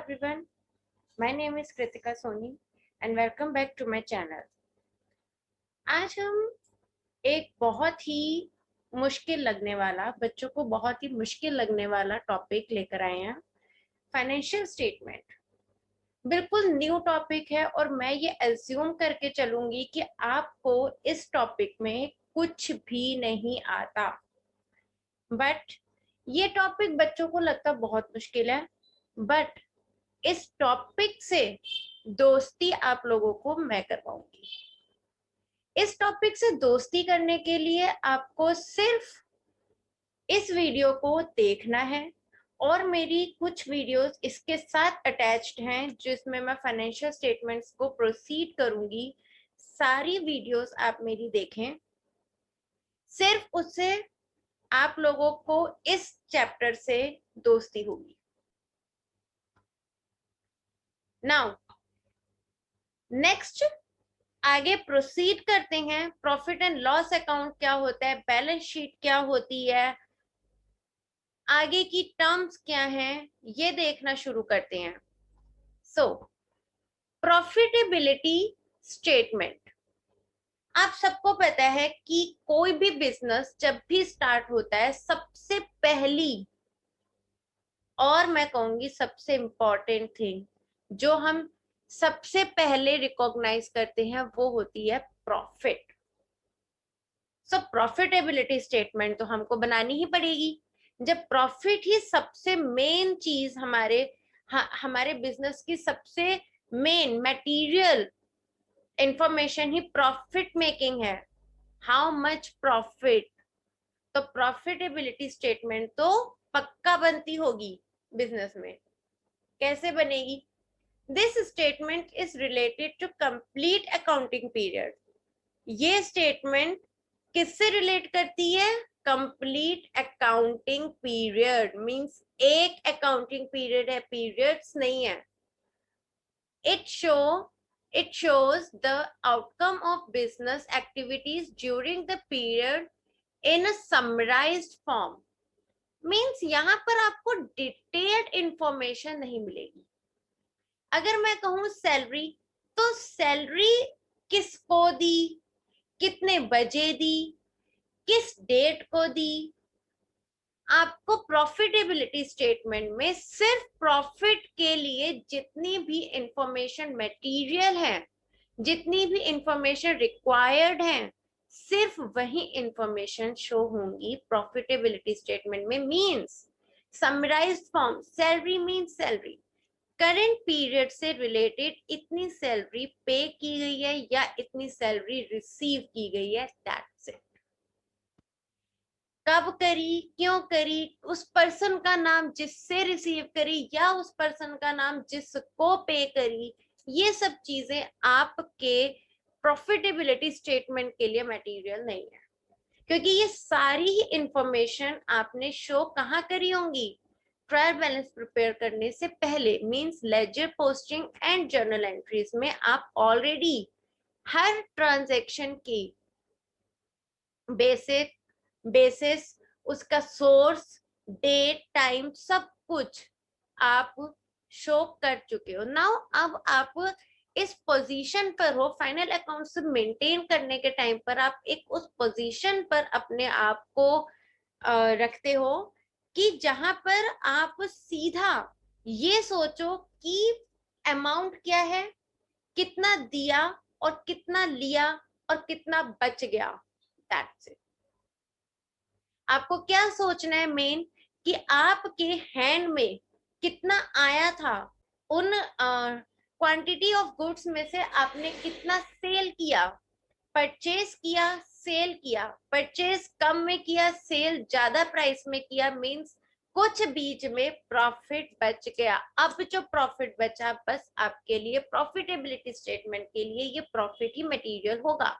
everyone, my name is Kritika Soni and welcome back to my channel. आज हम एक बहुत ही मुश्किल लगने वाला, बच्चों को बहुत ही मुश्किल लगने वाला टॉपिक लेकर आए हैं, फाइनेंशियल स्टेटमेंट। बिल्कुल न्यू टॉपिक है और मैं ये एज्यूम करके चलूंगी कि आपको इस टॉपिक में कुछ भी नहीं आता, बट ये टॉपिक बच्चों को लगता बहुत मुश्किल है, बट इस टॉपिक से दोस्ती आप लोगों को मैं करवाऊंगी। इस टॉपिक से दोस्ती करने के लिए आपको सिर्फ इस वीडियो को देखना है और मेरी कुछ वीडियोस इसके साथ अटैच्ड हैं जिसमें मैं फाइनेंशियल स्टेटमेंट्स को प्रोसीड करूंगी। सारी वीडियोस आप मेरी देखें, सिर्फ उससे आप लोगों को इस चैप्टर से दोस्ती होगी। नाउ नेक्स्ट आगे प्रोसीड करते हैं। प्रॉफिट एंड लॉस अकाउंट क्या होता है, बैलेंस शीट क्या होती है, आगे की टर्म्स क्या हैं, ये देखना शुरू करते हैं। सो प्रॉफिटेबिलिटी स्टेटमेंट, आप सबको पता है कि कोई भी बिजनेस जब भी स्टार्ट होता है, सबसे पहली और मैं कहूंगी सबसे इंपॉर्टेंट थिंग जो हम सबसे पहले रिकॉग्नाइज करते हैं वो होती है प्रॉफिट। सो प्रॉफिटेबिलिटी स्टेटमेंट तो हमको बनानी ही पड़ेगी। जब प्रॉफिट ही सबसे मेन चीज हमारे बिजनेस की सबसे मेन मटेरियल इंफॉर्मेशन ही प्रॉफिट मेकिंग है, हाउ मच प्रॉफिट, तो प्रॉफिटेबिलिटी स्टेटमेंट तो पक्का बनती होगी बिजनेस में। कैसे बनेगी? This statement is related to complete accounting period. ये स्टेटमेंट किससे रिलेट करती है? कंप्लीट अकाउंटिंग पीरियड मींस एक अकाउंटिंग पीरियड है, पीरियड्स नहीं है। it shows the outcome of business activities during the period in a summarized form। Means यहाँ पर आपको डिटेल्ड इंफॉर्मेशन नहीं मिलेगी। अगर मैं कहूं सैलरी, तो सैलरी किसको दी, कितने बजे दी, किस डेट को दी। आपको प्रॉफिटेबिलिटी स्टेटमेंट में सिर्फ प्रॉफिट के लिए जितनी भी इंफॉर्मेशन मटेरियल है, जितनी भी इंफॉर्मेशन रिक्वायर्ड है, सिर्फ वही इंफॉर्मेशन शो होंगी प्रॉफिटेबिलिटी स्टेटमेंट में। Means summarised form, salary means salary, current period से रिलेटेड इतनी सैलरी पे की गई है या इतनी सैलरी रिसीव की गई है, दैट्स इट। कब करी, क्यों करी, उस पर्सन का नाम जिससे रिसीव करी या उस पर्सन का नाम जिसको पे करी, ये सब चीजें आपके प्रॉफिटेबिलिटी स्टेटमेंट के लिए मटेरियल नहीं है, क्योंकि ये सारी ही इंफॉर्मेशन आपने शो कहाँ करी होंगी? ट्रायल बैलेंस प्रिपेयर करने से पहले, means ledger posting and journal entries में आप ऑलरेडी हर ट्रांजैक्शन की बेसिस, उसका सोर्स, डेट, टाइम, सब कुछ आप शो कर चुके हो। नाउ अब आप इस पोजीशन पर हो, फाइनल अकाउंट्स मेंटेन करने के टाइम पर आप एक उस पोजीशन पर अपने आप को रखते हो कि जहां पर आप सीधा ये सोचो कि अमाउंट क्या है, कितना दिया और कितना लिया और कितना बच गया, दैट्स इट। आपको क्या सोचना है मेन, कि आपके हैंड में कितना आया था, उन क्वांटिटी ऑफ गुड्स में से आपने कितना सेल किया, परचेज किया, सेल किया, परचेज कम में किया, सेल ज्यादा प्राइस में किया, मींस कुछ बीच में प्रॉफिट बच गया। अब जो प्रॉफिट बचा बस आपके लिए प्रॉफिटेबिलिटी स्टेटमेंट के लिए ये प्रॉफिट ही मटेरियल होगा।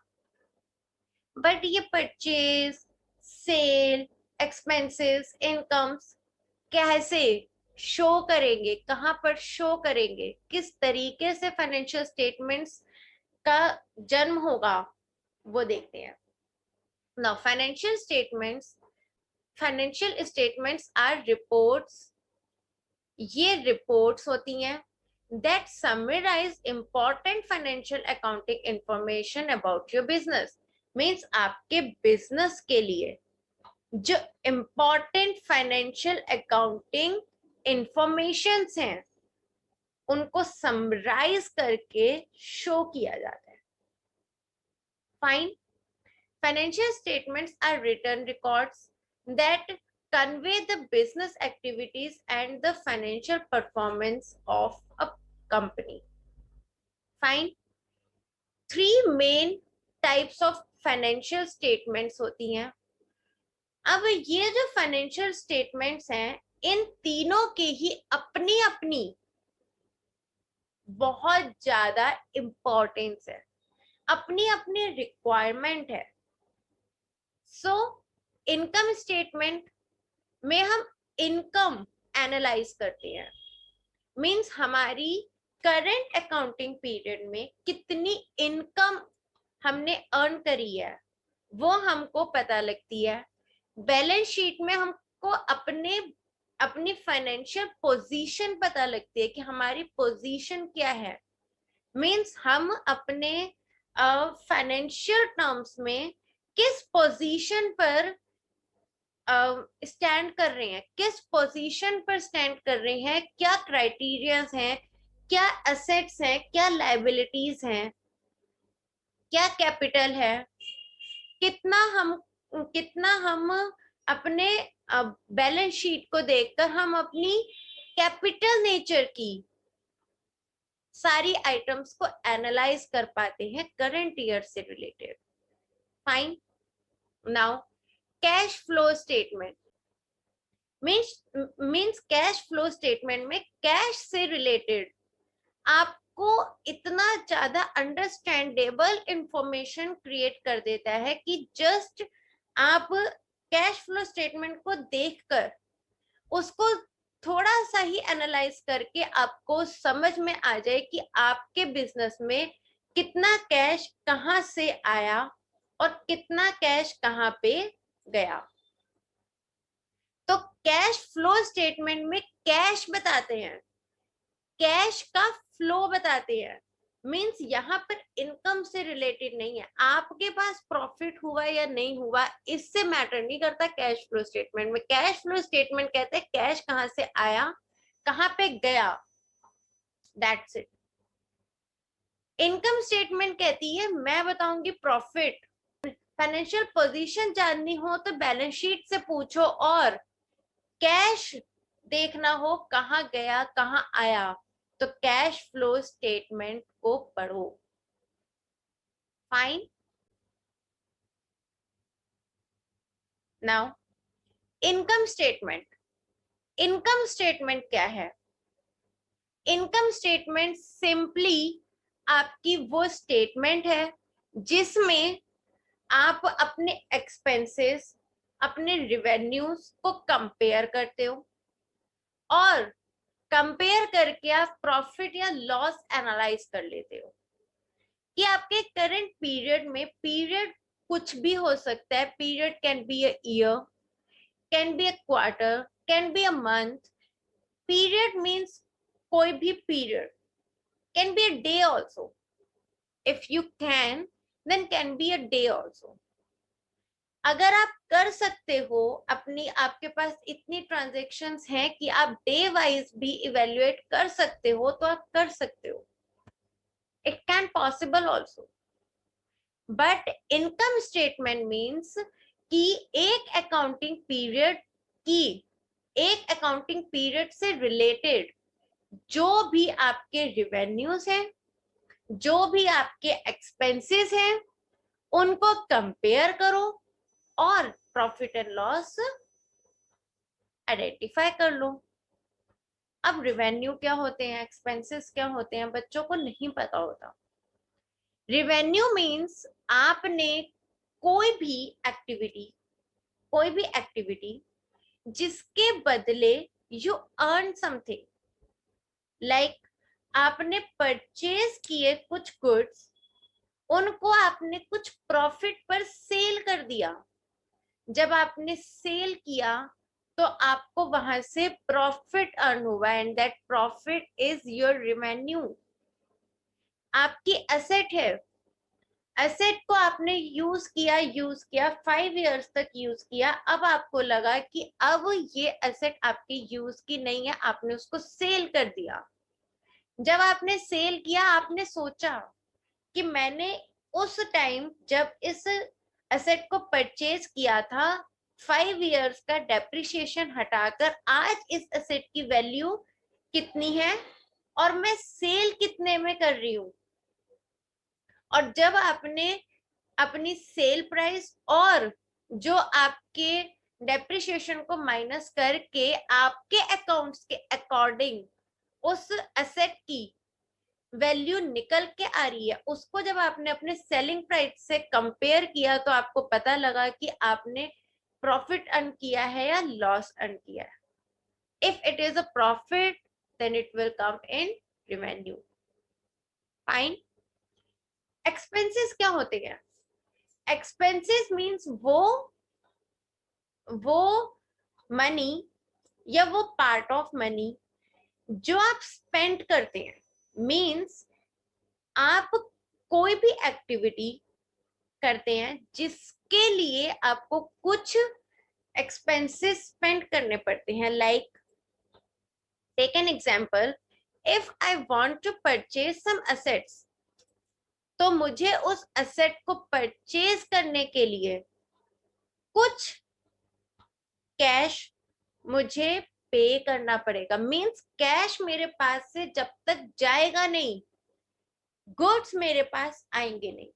बट ये परचेज, सेल, एक्सपेंसेस, इनकम्स कैसे शो करेंगे, कहां पर शो करेंगे, किस तरीके से फाइनेंशियल स्टेटमेंट्स का जन्म होगा, वो देखते हैं। Now financial statements are reports ये रिपोर्ट्स होती हैं that summarize important financial accounting information about your business. Means आपके बिजनेस के लिए जो important financial accounting informations हैं उनको समराइज करके शो किया जाता है. Fine. Financial statements are written records that convey the business activities and the financial performance of a company. Fine. Three main types of financial statements होती हैं. अब ये जो फाइनेंशियल स्टेटमेंट्स हैं इन तीनों की ही अपनी अपनी बहुत ज्यादा इंपॉर्टेंस है, अपनी अपनी रिक्वायरमेंट है. सो इनकम स्टेटमेंट में हम इनकम एनालाइज करते हैं. मींस हमारी करंट अकाउंटिंग पीरियड में कितनी इनकम हमने अर्न करी है वो हमको पता लगती है. बैलेंस शीट में हमको अपनी फाइनेंशियल पोजीशन पता लगती है कि हमारी पोजीशन क्या है. मींस हम अपने फाइनेंशियल टर्म्स में किस पोजीशन पर स्टैंड कर रहे हैं, किस पोजीशन पर स्टैंड कर रहे हैं, क्या क्राइटेरियाज हैं, क्या एसेट्स हैं, क्या लायबिलिटीज हैं, क्या कैपिटल है, कितना हम अपने बैलेंस शीट को देखकर हम अपनी कैपिटल नेचर की सारी आइटम्स को एनालाइज कर पाते हैं करंट ईयर से related. Fine. Now cash flow statement means cash flow statement में कैश से रिलेटेड आपको इतना ज्यादा अंडरस्टैंडेबल इंफॉर्मेशन क्रिएट कर देता है कि जस्ट आप कैश फ्लो स्टेटमेंट को देखकर उसको थोड़ा सा ही एनालाइज करके आपको समझ में आ जाए कि आपके बिजनेस में कितना कैश कहाँ से आया और कितना कैश कहाँ पे गया. तो कैश फ्लो स्टेटमेंट में कैश बताते हैं, कैश का फ्लो बताते हैं. मींस यहाँ पर इनकम से रिलेटेड नहीं है, आपके पास प्रॉफिट हुआ या नहीं हुआ इससे मैटर नहीं करता. कैश फ्लो स्टेटमेंट में कैश फ्लो स्टेटमेंट कहते हैं कैश कहाँ से आया कहाँ पे गया, दैट्स इट. इनकम स्टेटमेंट कहती है मैं बताऊंगी प्रॉफिट. फाइनेंशियल पोजीशन जाननी हो तो बैलेंस शीट से पूछो, और कैश देखना हो कहाँ गया कहाँ आया तो कैश फ्लो स्टेटमेंट को पढ़ो. Fine. Now income statement. Income statement क्या है? इनकम स्टेटमेंट सिंपली आपकी वो स्टेटमेंट है जिसमें आप अपने एक्सपेंसेस अपने रेवेन्यूज को कंपेयर करते हो और कंपेयर करके आप प्रॉफिट या लॉस एनालाइज कर लेते हो कि आपके करंट पीरियड में, पीरियड कुछ भी हो सकता है, period can be a year, can be a quarter, can be a month. Period means कोई भी period, can be a day also. If you can then can be a day also. अगर आप कर सकते हो, अपनी आपके पास इतनी ट्रांजैक्शंस हैं कि आप डे वाइज भी इवेल्युएट कर सकते हो तो आप कर सकते हो. It can possible also. But income statement means कि एक अकाउंटिंग पीरियड से रिलेटेड जो भी आपके रिवेन्यूज हैं, जो भी आपके एक्सपेंसेस हैं, उनको कंपेयर करो और प्रॉफिट एंड लॉस आइडेंटिफाई कर लो. अब रिवेन्यू क्या होते हैं, एक्सपेंसेस क्या होते हैं, बच्चों को नहीं पता होता. रिवेन्यू मीन्स आपने कोई भी एक्टिविटी जिसके बदले यू अर्न समथिंग, लाइक आपने परचेज किए कुछ गुड्स, उनको आपने कुछ प्रॉफिट पर सेल कर दिया. जब आपने सेल किया तो आपको वहां से प्रॉफिट अर्न हुआ and that profit is your revenue. आपकी एसेट है, एसेट को आपने यूज किया 5 इयर्स तक यूज किया, अब आपको लगा कि अब ये एसेट आपकी यूज की नहीं है, आपने उसको सेल कर दिया। जब आपने सेल किया, आपने सोचा कि मैंने उस टाइम जब इस एसेट को परचेज किया था 5 इयर्स का डेप्रिसिएशन हटाकर आज इस एसेट की वैल्यू कितनी है और मैं सेल कितने में कर रही हूं। और जब आपने अपनी सेल प्राइस और जो आपके डेप्रिसिएशन को माइनस करके आपके अकाउंट्स के अकॉर्डिंग उस एसेट की वैल्यू निकल के आ रही है, उसको जब आपने अपने सेलिंग प्राइस से कंपेयर किया तो आपको पता लगा कि आपने प्रॉफिट अर्न किया है या लॉस अर्न किया है। If it is a profit then it will come in revenue. Fine. Expenses क्या होते हैं? एक्सपेंसेस मींस वो मनी या वो पार्ट ऑफ मनी जो आप स्पेंड करते हैं। मींस आप कोई भी एक्टिविटी करते हैं जिसके लिए आपको कुछ एक्सपेंसेस स्पेंड करने पड़ते हैं। Like take an example, if I want to purchase some assets, तो मुझे उस एसेट को परचेज करने के लिए कुछ कैश मुझे पे करना पड़ेगा। मींस कैश मेरे पास से जब तक जाएगा नहीं, गुड्स मेरे पास आएंगे नहीं।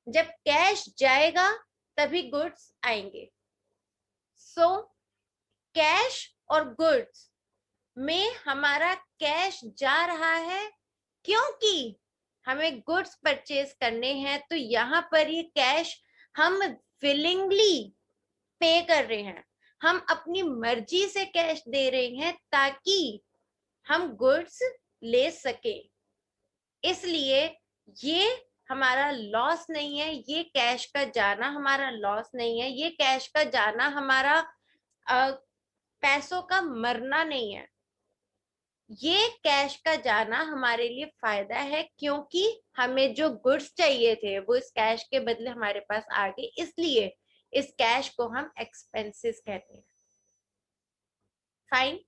जब कैश जाएगा तभी गुड्स आएंगे। सो कैश और गुड्स में हमारा कैश जा रहा है क्योंकि हमें गुड्स परचेज करने हैं, तो यहाँ पर ये कैश हम विलिंगली पे कर रहे हैं, हम अपनी मर्जी से कैश दे रहे हैं ताकि हम गुड्स ले सके। इसलिए ये हमारा लॉस नहीं है, ये कैश का जाना हमारा लॉस नहीं है, ये कैश का जाना हमारा पैसों का मरना नहीं है। ये कैश का जाना हमारे लिए फायदा है क्योंकि हमें जो गुड्स चाहिए थे वो इस कैश के बदले हमारे पास आ गए, इसलिए इस कैश को हम एक्सपेंसेस कहते हैं। फाइन।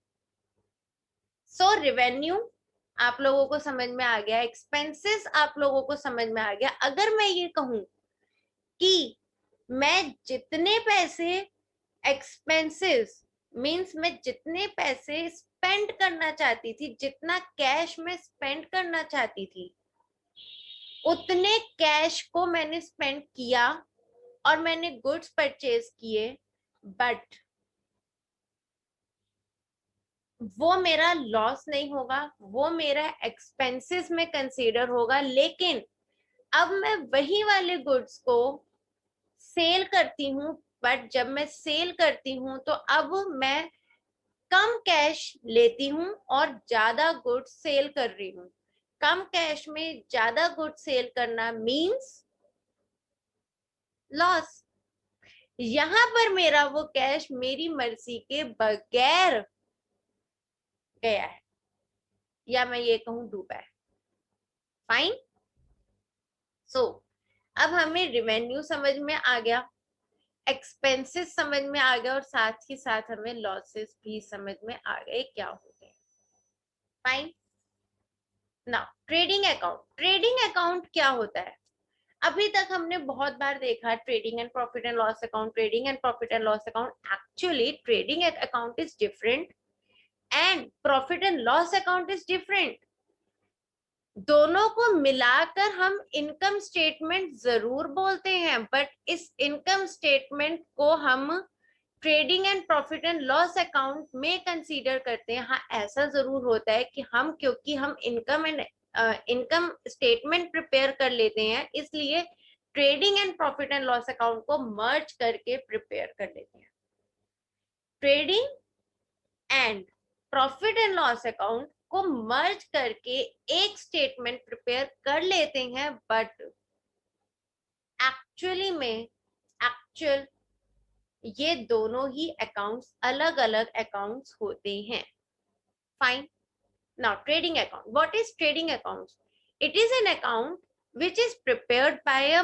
सो रेवेन्यू आप लोगों को समझ में आ गया, एक्सपेंसेस आप लोगों को समझ में आ गया। अगर मैं ये कहूं कि मैं जितने पैसे एक्सपेंसेस मींस मैं जितने पैसे स्पेंड करना चाहती थी, जितना कैश में स्पेंड करना चाहती थी, उतने कैश को मैंने स्पेंड किया और मैंने गुड्स परचेज किए, बट वो मेरा लॉस नहीं होगा, वो मेरा एक्सपेंसेस में कंसीडर होगा। लेकिन अब मैं वही वाले गुड्स को सेल करती हूँ, बट जब मैं सेल करती हूँ तो अब मैं कम कैश लेती हूँ और ज्यादा गुड्स सेल कर रही हूँ। कम कैश में ज्यादा गुड्स सेल करना मींस लॉस। यहां पर मेरा वो कैश मेरी मर्जी के बगैर गया है, या मैं ये कहूं डूबा है। फाइन। सो अब हमें रेवेन्यू समझ में आ गया, एक्सपेंसेस समझ में आ गया और साथ ही साथ हमें लॉसेस भी समझ में आ गए क्या होते हैं। Fine. Now trading account. Trading account क्या होता है? अभी तक हमने बहुत बार देखा trading and profit and loss account, trading and profit and loss account. Actually trading account is different and profit and loss account is different. दोनों को मिलाकर हम इनकम स्टेटमेंट जरूर बोलते हैं, बट इस इनकम स्टेटमेंट को हम trading and profit and loss account में कंसीडर करते हैं। हाँ, ऐसा जरूर होता है कि हम क्योंकि हम इनकम स्टेटमेंट प्रिपेयर कर लेते हैं, इसलिए trading and profit and loss account को मर्ज करके प्रिपेयर कर लेते हैं। Trading and profit and loss account को मर्ज करके एक स्टेटमेंट प्रिपेयर कर लेते हैं, बट एक्चुअली में एक्चुअल ये दोनों ही अकाउंट्स अलग अलग अकाउंट्स होते हैं. Fine. Now trading account. What is trading account? It is an account which is prepared by a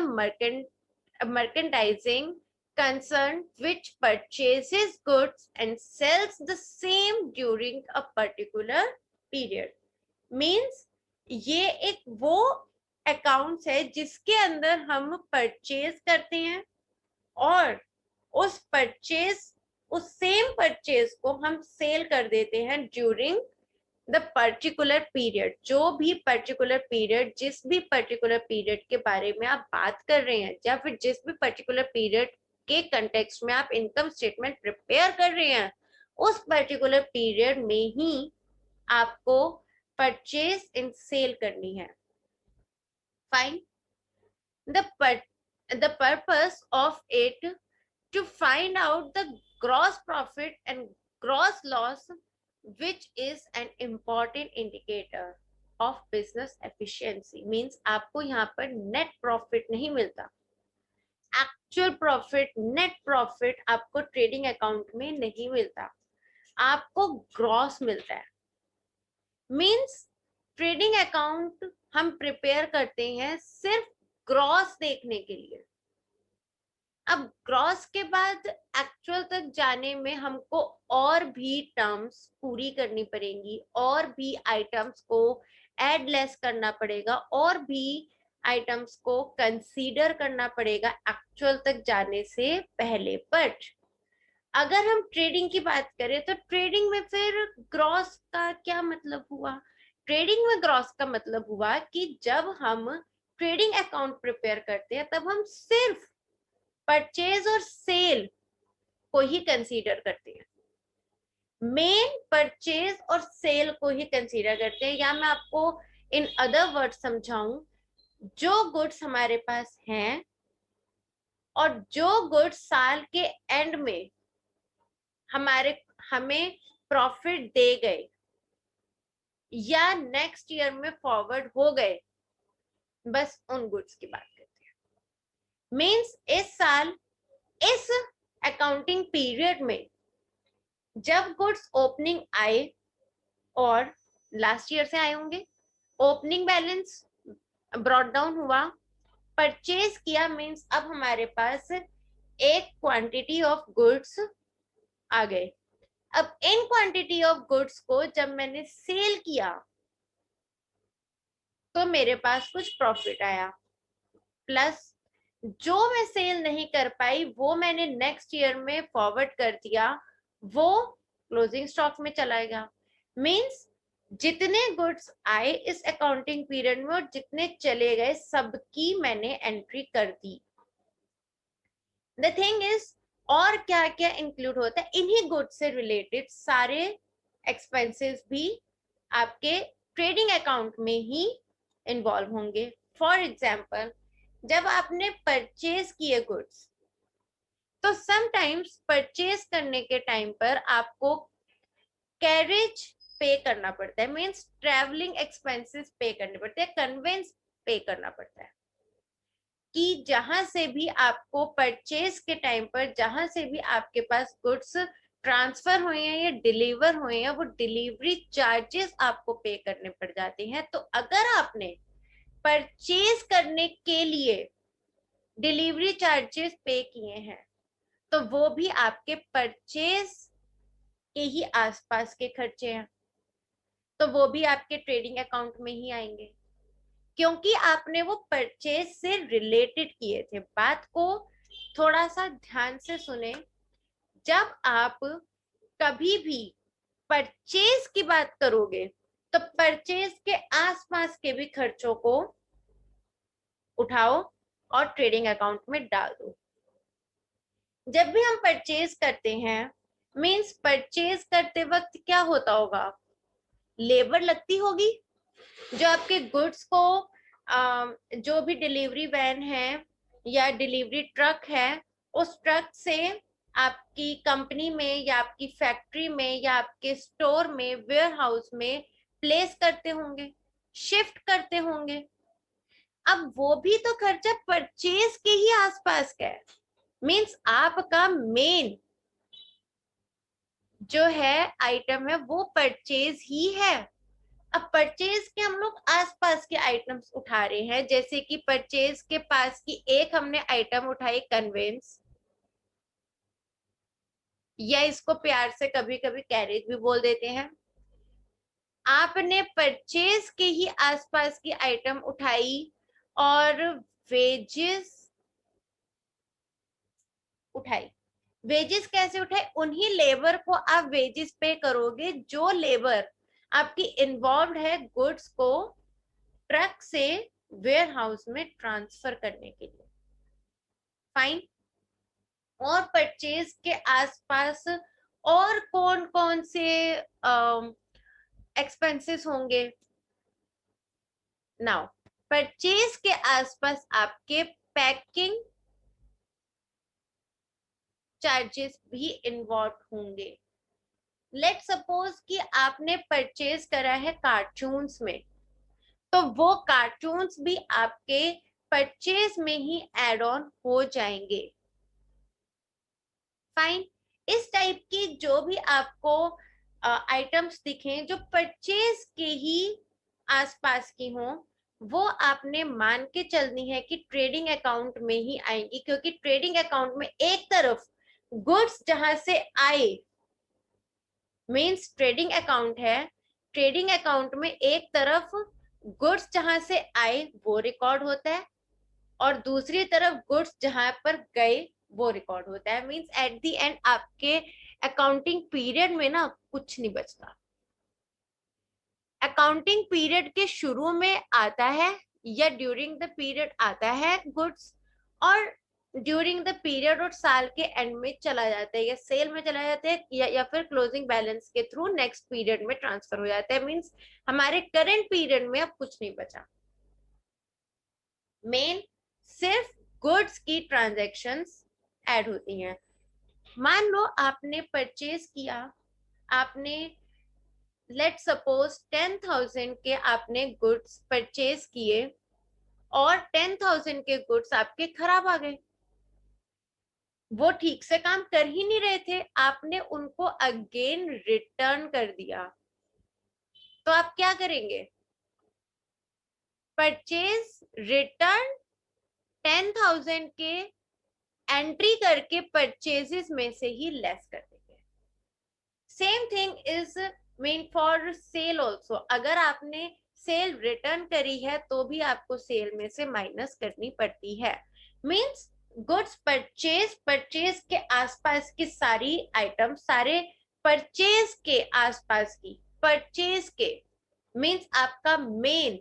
mercantilizing concern which purchases goods and sells the same during a particular period. Means ये एक वो accounts है जिसके अंदर हम purchase करते हैं और उस सेम परचेज को हम सेल कर देते हैं ड्यूरिंग द पर्टिकुलर पीरियड. जो भी पर्टिकुलर पीरियड, जिस भी पर्टिकुलर पीरियड के बारे में आप बात कर रहे हैं या फिर जिस भी पर्टिकुलर पीरियड के कंटेक्स्ट में आप इनकम स्टेटमेंट प्रिपेयर कर रहे हैं, उस पर्टिकुलर पीरियड में ही आपको परचेज एंड सेल करनी है. Fine. the purpose of it to find out the gross profit and gross loss, which is an important indicator of business efficiency. Means आपको यहाँ पर net profit नहीं मिलता. Actual profit, net profit आपको trading account में नहीं मिलता, आपको gross मिलता है. Means trading account हम prepare करते हैं सिर्फ gross देखने के लिए. अब ग्रॉस के बाद एक्चुअल तक जाने में हमको और भी टर्म्स पूरी करनी पड़ेंगी, और भी आइटम्स को ऐड लेस करना पड़ेगा, और भी आइटम्स को कंसीडर करना पड़ेगा एक्चुअल तक जाने से पहले. बट अगर हम ट्रेडिंग की बात करें तो ट्रेडिंग में फिर ग्रॉस का क्या मतलब हुआ? ट्रेडिंग में ग्रॉस का मतलब हुआ कि जब हम ट्रेडिंग अकाउंट प्रिपेयर करते हैं तब हम सिर्फ परचेज और सेल को ही कंसीडर करते हैं. मेन परचेज और सेल को ही कंसीडर करते हैं. या मैं आपको इन अदर वर्ड समझाऊं, जो गुड्स हमारे पास हैं और जो गुड्स साल के एंड में हमें प्रॉफिट दे गए या नेक्स्ट ईयर में फॉरवर्ड हो गए, बस उन गुड्स की बात करते हैं. मींस इस साल इस अकाउंटिंग पीरियड में जब गुड्स ओपनिंग आए और लास्ट ईयर से आए होंगे, ओपनिंग बैलेंस ब्रॉट डाउन हुआ, परचेज किया, मींस अब हमारे पास एक क्वांटिटी ऑफ गुड्स आ गए. अब इन क्वांटिटी ऑफ गुड्स को जब मैंने सेल किया तो मेरे पास कुछ प्रॉफिट आया, प्लस जो मैं सेल नहीं कर पाई वो मैंने नेक्स्ट ईयर में फॉरवर्ड कर दिया, वो क्लोजिंग स्टॉक में चला गया. मींस जितने गुड्स आए इस अकाउंटिंग पीरियड में और जितने चले गए सबकी मैंने एंट्री कर दी. द थिंग इज, और क्या क्या इंक्लूड होता है, इन्हीं गुड्स से रिलेटेड सारे एक्सपेंसेस भी आपके ट्रेडिंग अकाउंट में ही इन्वॉल्व होंगे. फॉर एग्जाम्पल, जब आपने परचेज किए गुड्स तो समटाइम्स परचेज करने के टाइम पर आपको कैरेज पे करना पड़ता है. मींस ट्रैवलिंग एक्सपेंसेस पे करने पड़ते हैं, कन्वेंस पे करना पड़ता है कि जहां से भी आपको परचेज के टाइम पर जहां से भी आपके पास गुड्स ट्रांसफर हुए हैं या डिलीवर हुए हैं वो डिलीवरी चार्जेस आपको पे करने पड़ जाते हैं. तो अगर आपने परचेज करने के लिए डिलीवरी चार्जेस पे किए हैं तो वो भी आपके परचेज के ही आसपास के खर्चे हैं, तो वो भी आपके ट्रेडिंग अकाउंट में ही आएंगे क्योंकि आपने वो परचेज से रिलेटेड किए थे. बात को थोड़ा सा ध्यान से सुने. जब आप कभी भी परचेज की बात करोगे तो परचेज के आसपास के भी खर्चों को उठाओ और ट्रेडिंग अकाउंट में डाल दो. जब भी हम परचेज करते हैं, मींस परचेज करते वक्त क्या होता होगा, लेबर लगती होगी. जो आपके गुड्स को जो भी डिलीवरी वैन है या डिलीवरी ट्रक है, उस ट्रक से आपकी कंपनी में या आपकी फैक्ट्री में या आपके स्टोर में, वेयर हाउस में प्लेस करते होंगे, शिफ्ट करते होंगे. अब वो भी तो खर्चा परचेज के ही आसपास का है. मीन्स आपका मेन जो है आइटम है वो परचेज ही है। अब परचेज के हम लोग आसपास के आइटम्स उठा रहे हैं, जैसे कि परचेज के पास की एक हमने आइटम उठाई कन्वेंस, या इसको प्यार से कभी कभी कैरेज भी बोल देते हैं। आपने परचेज के ही आसपास की आइटम उठाई और वेजेस उठाई। वेजेस कैसे उठाए? उन्हीं लेबर को आप वेजेस पे करोगे जो लेबर आपकी इन्वॉल्व है गुड्स को ट्रक से वेयर हाउस में ट्रांसफर करने के लिए। फाइन। और परचेज के आसपास और कौन कौन से एक्सपेंसेस होंगे? नाउ परचेज के आसपास आपके पैकिंग चार्जेस भी इन्वॉल्व होंगे। लेट सपोज कि आपने परचेज करा है कार्टून्स में, तो वो कार्टून्स भी आपके परचेज में ही एड ऑन हो जाएंगे। फाइन। इस टाइप की जो भी आपको आइटम्स दिखें जो परचेज के ही आसपास की हों, वो आपने मान के चलनी है कि ट्रेडिंग अकाउंट में ही आएंगी, क्योंकि ट्रेडिंग अकाउंट में एक तरफ गुड्स जहां से आए, मीन्स ट्रेडिंग अकाउंट है, ट्रेडिंग अकाउंट में एक तरफ गुड्स जहां से आए वो रिकॉर्ड होता है और दूसरी तरफ गुड्स जहां पर गए वो रिकॉर्ड होता है। मींस एट द एंड आपके अकाउंटिंग पीरियड में ना कुछ नहीं बचता। अकाउंटिंग पीरियड के शुरू में आता है या ड्यूरिंग द पीरियड आता है गुड्स, और ड्यूरिंग द पीरियड और साल के एंड में चला जाता है, या सेल में चला जाता है, या फिर क्लोजिंग बैलेंस के थ्रू नेक्स्ट पीरियड में ट्रांसफर हो जाता है। मींस हमारे करंट पीरियड में अब कुछ नहीं बचा। मेन सिर्फ गुड्स की ट्रांजैक्शंस ऐड होती हैं। मान लो आपने परचेज किया, आपने लेट सपोज 10,000 के आपने गुड्स परचेज किए और 10,000 के गुड्स आपके खराब आ गए, वो ठीक से काम कर ही नहीं रहे थे, आपने उनको अगेन रिटर्न कर दिया, तो आप क्या करेंगे? परचेज रिटर्न 10,000 के एंट्री करके परचेजेस में से ही लेस कर देंगे। Same thing is mean for sale also. अगर आपने सेल रिटर्न करी है तो भी आपको सेल में से माइनस करनी पड़ती है। मीन्स गुड्स परचेज, परचेज के आसपास की सारी आइटम, सारे परचेज के आसपास की, परचेज के मीन्स आपका मेन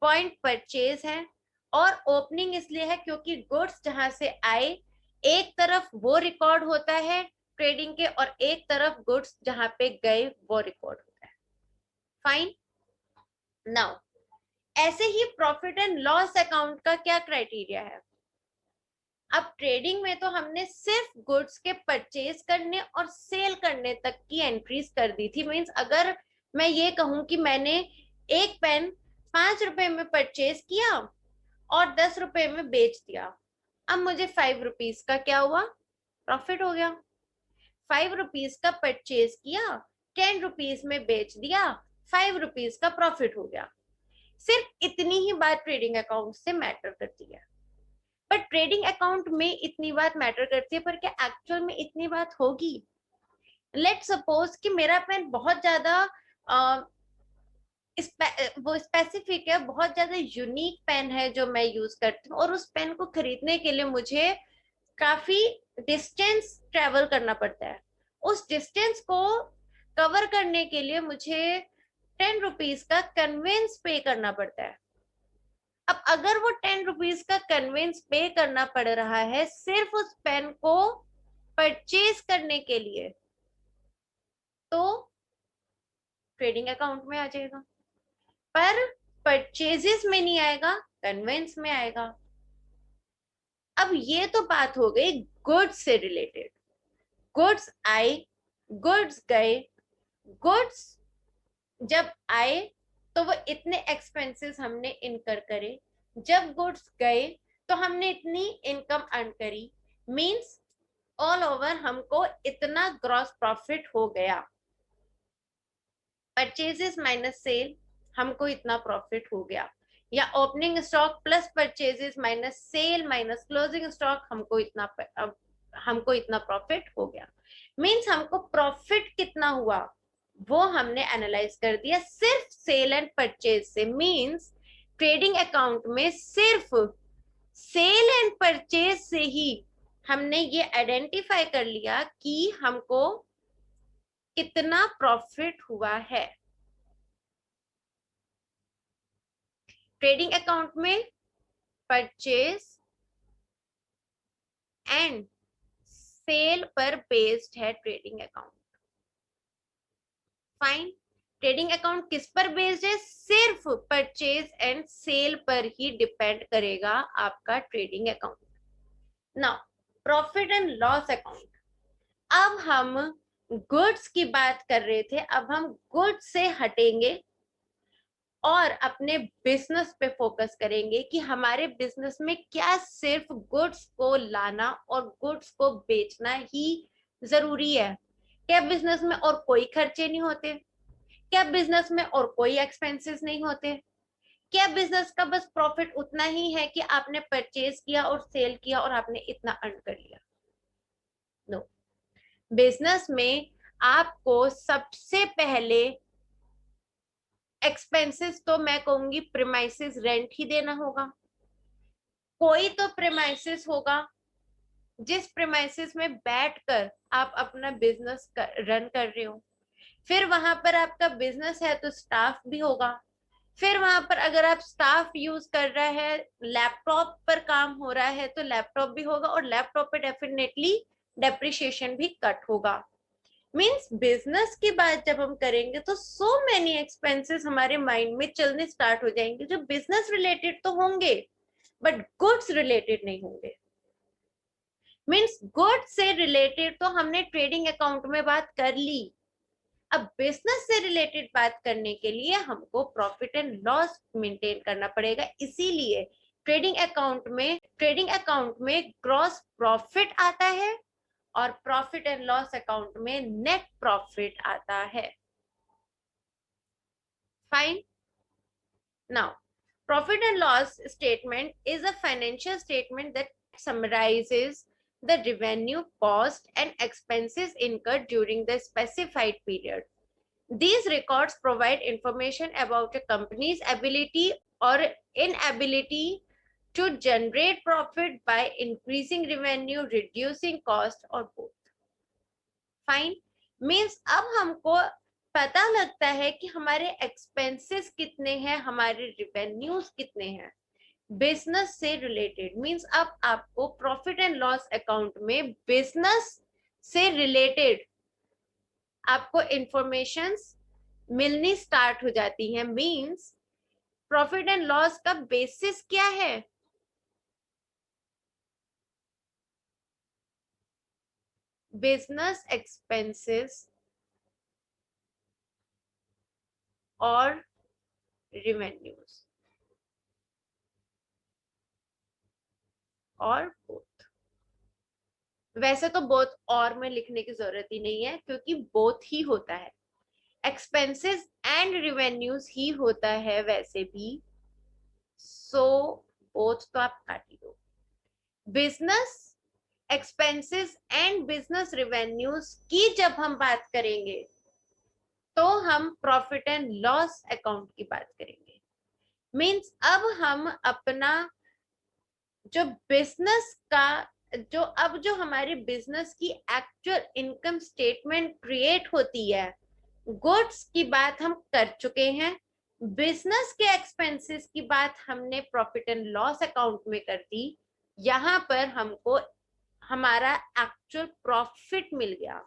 पॉइंट परचेज है। और ओपनिंग इसलिए है क्योंकि गुड्स जहां से आए एक तरफ वो रिकॉर्ड होता है ट्रेडिंग के, और एक तरफ गुड्स जहां पे गए वो रिकॉर्ड होता है। फाइन। नाउ ऐसे ही प्रॉफिट एंड लॉस अकाउंट का क्या क्राइटेरिया है? अब ट्रेडिंग में तो हमने सिर्फ गुड्स के परचेज करने और सेल करने तक की एंट्रीज कर दी थी। मींस अगर मैं ये कहूं कि मैंने एक पेन 5 रुपए में परचेज किया और 10 रुपए में बेच दिया, अब मुझे 5 रुपीज का क्या हुआ? प्रॉफिट हो गया। 5 रुपीज का परचेज किया, 10 रुपीज में बेच दिया, 5 रुपीज का प्रॉफिट हो गया। सिर्फ इतनी ही बात ट्रेडिंग अकाउंट से मैटर करती है। पर ट्रेडिंग अकाउंट में इतनी बात मैटर करती है, पर क्या एक्चुअल में इतनी बात होगी? लेट सपोज कि मेरा पेन बहुत ज्यादा वो स्पेसिफिक है, बहुत ज्यादा यूनिक पेन है जो मैं यूज करती हूँ, और उस पेन को खरीदने के लिए मुझे काफी डिस्टेंस ट्रेवल करना पड़ता है। उस डिस्टेंस को कवर करने के लिए मुझे 10 रुपीज का कन्वेंस पे करना पड़ता है। अब अगर वो 10 रुपीज का कन्वेंस पे करना पड़ रहा है सिर्फ उस पेन को परचेज करने के लिए, तो ट्रेडिंग अकाउंट में आ जाएगा। पर परचेजेस में नहीं आएगा, कन्वेंस में आएगा। अब ये तो बात हो गई गुड्स से रिलेटेड। गुड्स आए, गुड्स गए। गुड्स जब आए तो वो इतने एक्सपेंसेस हमने इनकर करे, जब गुड्स गए तो हमने इतनी इनकम अर्न करी। मीन्स ऑल ओवर हमको इतना ग्रॉस प्रॉफिट हो गया, परचेजेस माइनस सेल हमको इतना प्रॉफिट हो गया, या opening stock plus purchases minus cell minus closing stock हमको इतना प्रॉफिट हो गया। मींस हमको प्रॉफिट कितना हुआ वो हमने एनालाइज कर दिया सिर्फ सेल एंड परचेज से। मींस ट्रेडिंग अकाउंट में सिर्फ सेल एंड परचेज से ही हमने ये आइडेंटिफाई कर लिया कि हमको कितना प्रॉफिट हुआ है। ट्रेडिंग अकाउंट में परचेज एंड सेल पर बेस्ड है trading account. Fine. Trading account किस पर बेस्ड है? सिर्फ परचेज एंड सेल पर ही डिपेंड करेगा आपका trading account. Now profit and loss account, अब हम गुड्स की बात कर रहे थे, अब हम गुड्स से हटेंगे और अपने बिजनेस पे फोकस करेंगे कि हमारे बिजनेस में क्या सिर्फ गुड्स को लाना और गुड्स को बेचना ही जरूरी है? क्या बिजनेस में और कोई खर्चे नहीं होते? क्या बिजनेस में और कोई एक्सपेंसेस नहीं होते? क्या बिजनेस का बस प्रॉफिट उतना ही है कि आपने परचेज किया और सेल किया और आपने इतना अर्न कर लिया? नो। बिजनेस में आपको सबसे पहले एक्सपेंसेस तो मैं कहूंगी प्रीमाइसेस रेंट ही देना होगा। कोई तो प्रीमाइसेस होगा जिस प्रीमाइसेस में बैठकर आप अपना बिजनेस रन कर रहे हो। फिर वहां पर आपका बिजनेस है तो स्टाफ भी होगा। फिर वहां पर अगर आप स्टाफ यूज कर रहा है, लैपटॉप पर काम हो रहा है तो लैपटॉप भी होगा, और लैपटॉप पे डेफिनेटली डेप्रिसिएशन भी कट होगा। मीन्स बिजनेस की बात जब हम करेंगे तो सो मेनी एक्सपेंसेस हमारे माइंड में चलने स्टार्ट हो जाएंगे जो बिजनेस रिलेटेड तो होंगे बट गुड्स रिलेटेड नहीं होंगे। मीन्स गुड्स से रिलेटेड तो हमने ट्रेडिंग अकाउंट में बात कर ली। अब बिजनेस से रिलेटेड बात करने के लिए हमको प्रॉफिट एंड लॉस मेंटेन करना पड़ेगा। इसीलिए ट्रेडिंग अकाउंट में ग्रॉस प्रॉफिट आता है और प्रॉफिट एंड लॉस अकाउंट में नेट प्रॉफिट आता है। Fine. Now profit and loss statement is a financial statement that summarizes the revenue, cost, and expenses incurred during the specified period. These records provide information about a company's ability or inability to generate profit by increasing revenue, reducing cost, or both. Fine. Means अब हमको पता लगता है कि हमारे expenses कितने हैं, हमारे रिवेन्यूज कितने हैं बिजनेस से रिलेटेड। मीन्स अब आपको प्रॉफिट एंड लॉस अकाउंट में बिजनेस से रिलेटेड आपको इंफॉर्मेशंस मिलनी स्टार्ट हो जाती है। मीन्स प्रॉफिट एंड लॉस का बेसिस क्या है? बिजनेस एक्सपेंसेस और रिवेन्यूज और बोथ। वैसे तो बोथ और में लिखने की जरूरत ही नहीं है क्योंकि बोथ ही होता है, एक्सपेंसेस एंड रिवेन्यूज ही होता है वैसे भी। सो बोथ तो आप काट ही दो। Business expenses and business revenues की जब हम बात करेंगे तो हम प्रॉफिट एंड लॉस अकाउंट की बात करेंगे। मींस अब हम अपना जो बिजनेस का जो हमारे बिजनेस की एक्चुअल इनकम स्टेटमेंट क्रिएट होती है, गुड्स की बात हम कर चुके हैं, बिजनेस के एक्सपेंसेस की बात हमने प्रॉफिट एंड लॉस अकाउंट में कर दी। यहां पर हमको हमारा एक्चुअल प्रॉफिट मिल गया,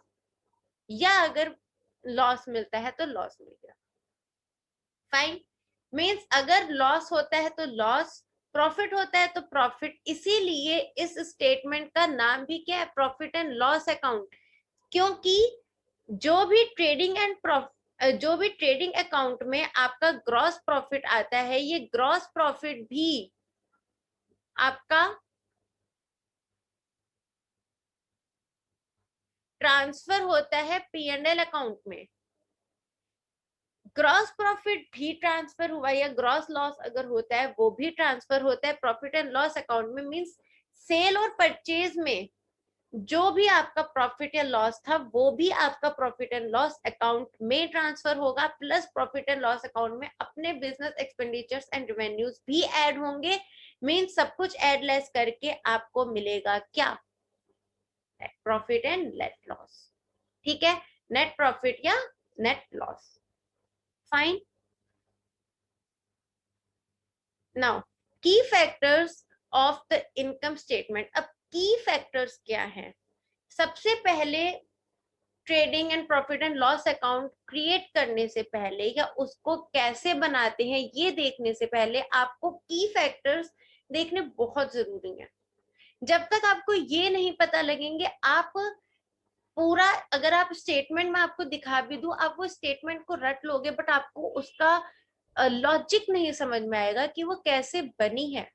या अगर लॉस मिलता है तो लॉस मिल गया। फाइन। मीन्स अगर लॉस होता है तो लॉस, प्रॉफिट होता है तो प्रॉफिट। इसीलिए इस स्टेटमेंट का नाम भी क्या है? Profit and loss account. क्योंकि जो भी ट्रेडिंग अकाउंट में आपका ग्रॉस प्रॉफिट आता है, ये ग्रॉस प्रॉफिट भी आपका ट्रांसफर होता है P&L अकाउंट में, ग्रॉस प्रॉफिट भी ट्रांसफर हुआ या ग्रॉस लॉस अगर होता है वो भी ट्रांसफर होता है प्रॉफिट एंड लॉस अकाउंट में। मींस सेल और परचेज में जो भी आपका प्रॉफिट या लॉस था वो भी आपका प्रॉफिट एंड लॉस अकाउंट में ट्रांसफर होगा, plus profit and loss account में अपने बिजनेस एक्सपेंडिचर्स एंड रेवेन्यूज भी ऐड होंगे। मींस सब कुछ ऐड लेस करके आपको मिलेगा क्या? Net profit and net loss. ठीक है, नेट प्रॉफिट या नेट लॉस। फाइन। नाउ की factors of the income statement. अब की फैक्टर्स क्या है? सबसे पहले trading and profit and loss account create करने से पहले या उसको कैसे बनाते हैं ये देखने से पहले आपको की फैक्टर्स देखने बहुत जरूरी है। जब तक आपको ये नहीं पता लगेंगे, आप पूरा, अगर आप स्टेटमेंट में आपको दिखा भी दूं, आप वो स्टेटमेंट को रट लोगे बट आपको उसका लॉजिक नहीं समझ में आएगा कि वो कैसे बनी है।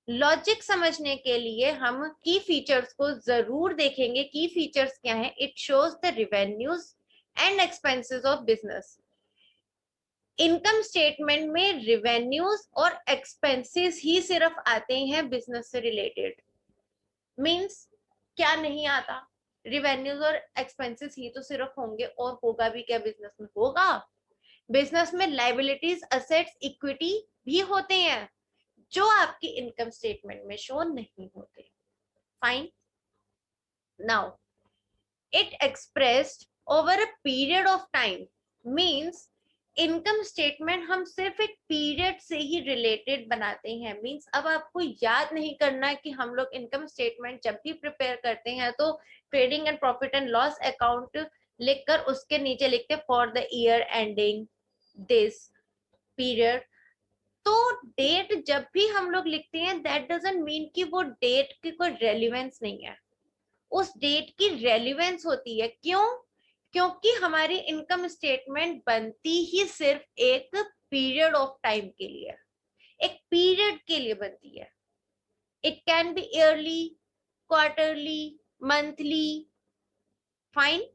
लॉजिक समझने के लिए हम की फीचर्स को जरूर देखेंगे। की फीचर्स क्या है? It shows the revenues and expenses of business. Income statement में रिवेन्यूज और एक्सपेंसेस ही सिर्फ आते हैं बिजनेस से रिलेटेड। मींस क्या नहीं आता? रिवेन्यूज और एक्सपेंसेस ही तो सिर्फ होंगे, और होगा भी क्या बिजनेस में? होगा। बिजनेस में लाइबिलिटीज, असेट्स, इक्विटी भी होते हैं जो आपकी इनकम स्टेटमेंट में शो नहीं होते। Fine. Now it expressed over a period of time means income statement हम सिर्फ एक पीरियड से ही रिलेटेड बनाते हैं। मींस अब आपको याद नहीं करना कि हम लोग इनकम स्टेटमेंट जब भी प्रिपेयर करते हैं तो trading and profit and loss account लिखकर उसके नीचे लिखते for the year ending this period. तो डेट जब भी हम लोग लिखते हैं दैट डजंट मीन कि वो डेट की कोई रेलिवेंस नहीं है। उस डेट की रेलिवेंस होती है। क्यों? क्योंकि हमारी इनकम स्टेटमेंट बनती ही सिर्फ एक पीरियड ऑफ टाइम के लिए, एक पीरियड के लिए बनती है। It can be yearly, quarterly, monthly. Fine.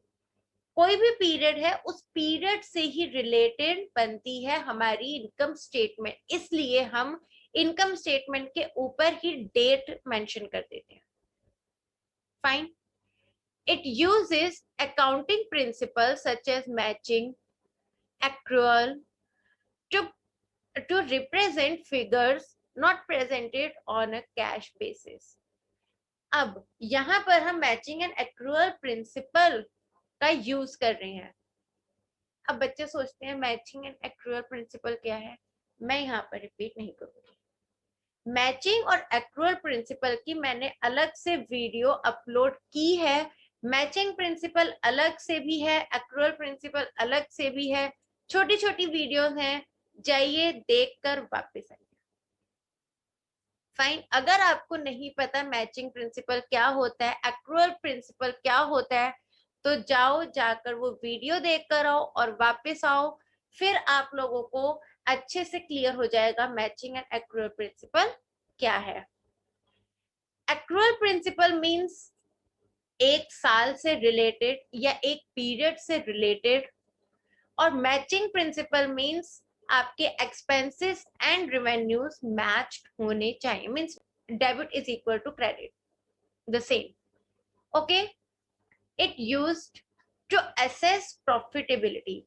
कोई भी पीरियड है, उस पीरियड से ही रिलेटेड बनती है हमारी इनकम स्टेटमेंट, इसलिए हम इनकम स्टेटमेंट के ऊपर ही डेट मेंशन कर देते हैं। Fine. It uses accounting principles such as matching, accrual to, to represent figures not presented on a cash basis. अब यहां पर हम मैचिंग एंड एक्रूअल प्रिंसिपल का यूज कर रहे हैं। अब बच्चे सोचते हैं मैचिंग एंड एक्रूअल प्रिंसिपल क्या है? मैं यहाँ पर रिपीट नहीं करूंगी। मैचिंग और एक्रूअल प्रिंसिपल की मैंने अलग से वीडियो अपलोड की है। मैचिंग प्रिंसिपल अलग से भी है, एक्रूअल प्रिंसिपल अलग से भी है। छोटी छोटी वीडियोस हैं, जाइए देखकर वापस आइए। फाइन। अगर आपको नहीं पता मैचिंग प्रिंसिपल क्या होता है, एक्रूअल प्रिंसिपल क्या होता है, तो जाओ, जाकर वो वीडियो देखकर आओ और वापस आओ। फिर आप लोगों को अच्छे से क्लियर हो जाएगा मैचिंग एंड एक्रूअल प्रिंसिपल क्या है। एक्रूअल प्रिंसिपल मींस एक साल से रिलेटेड या एक पीरियड से रिलेटेड, और मैचिंग प्रिंसिपल मींस आपके एक्सपेंसेस एंड रेवेन्यूज मैच्ड होने चाहिए। Means debit is equal to credit, the same. Okay. It used to assess profitability.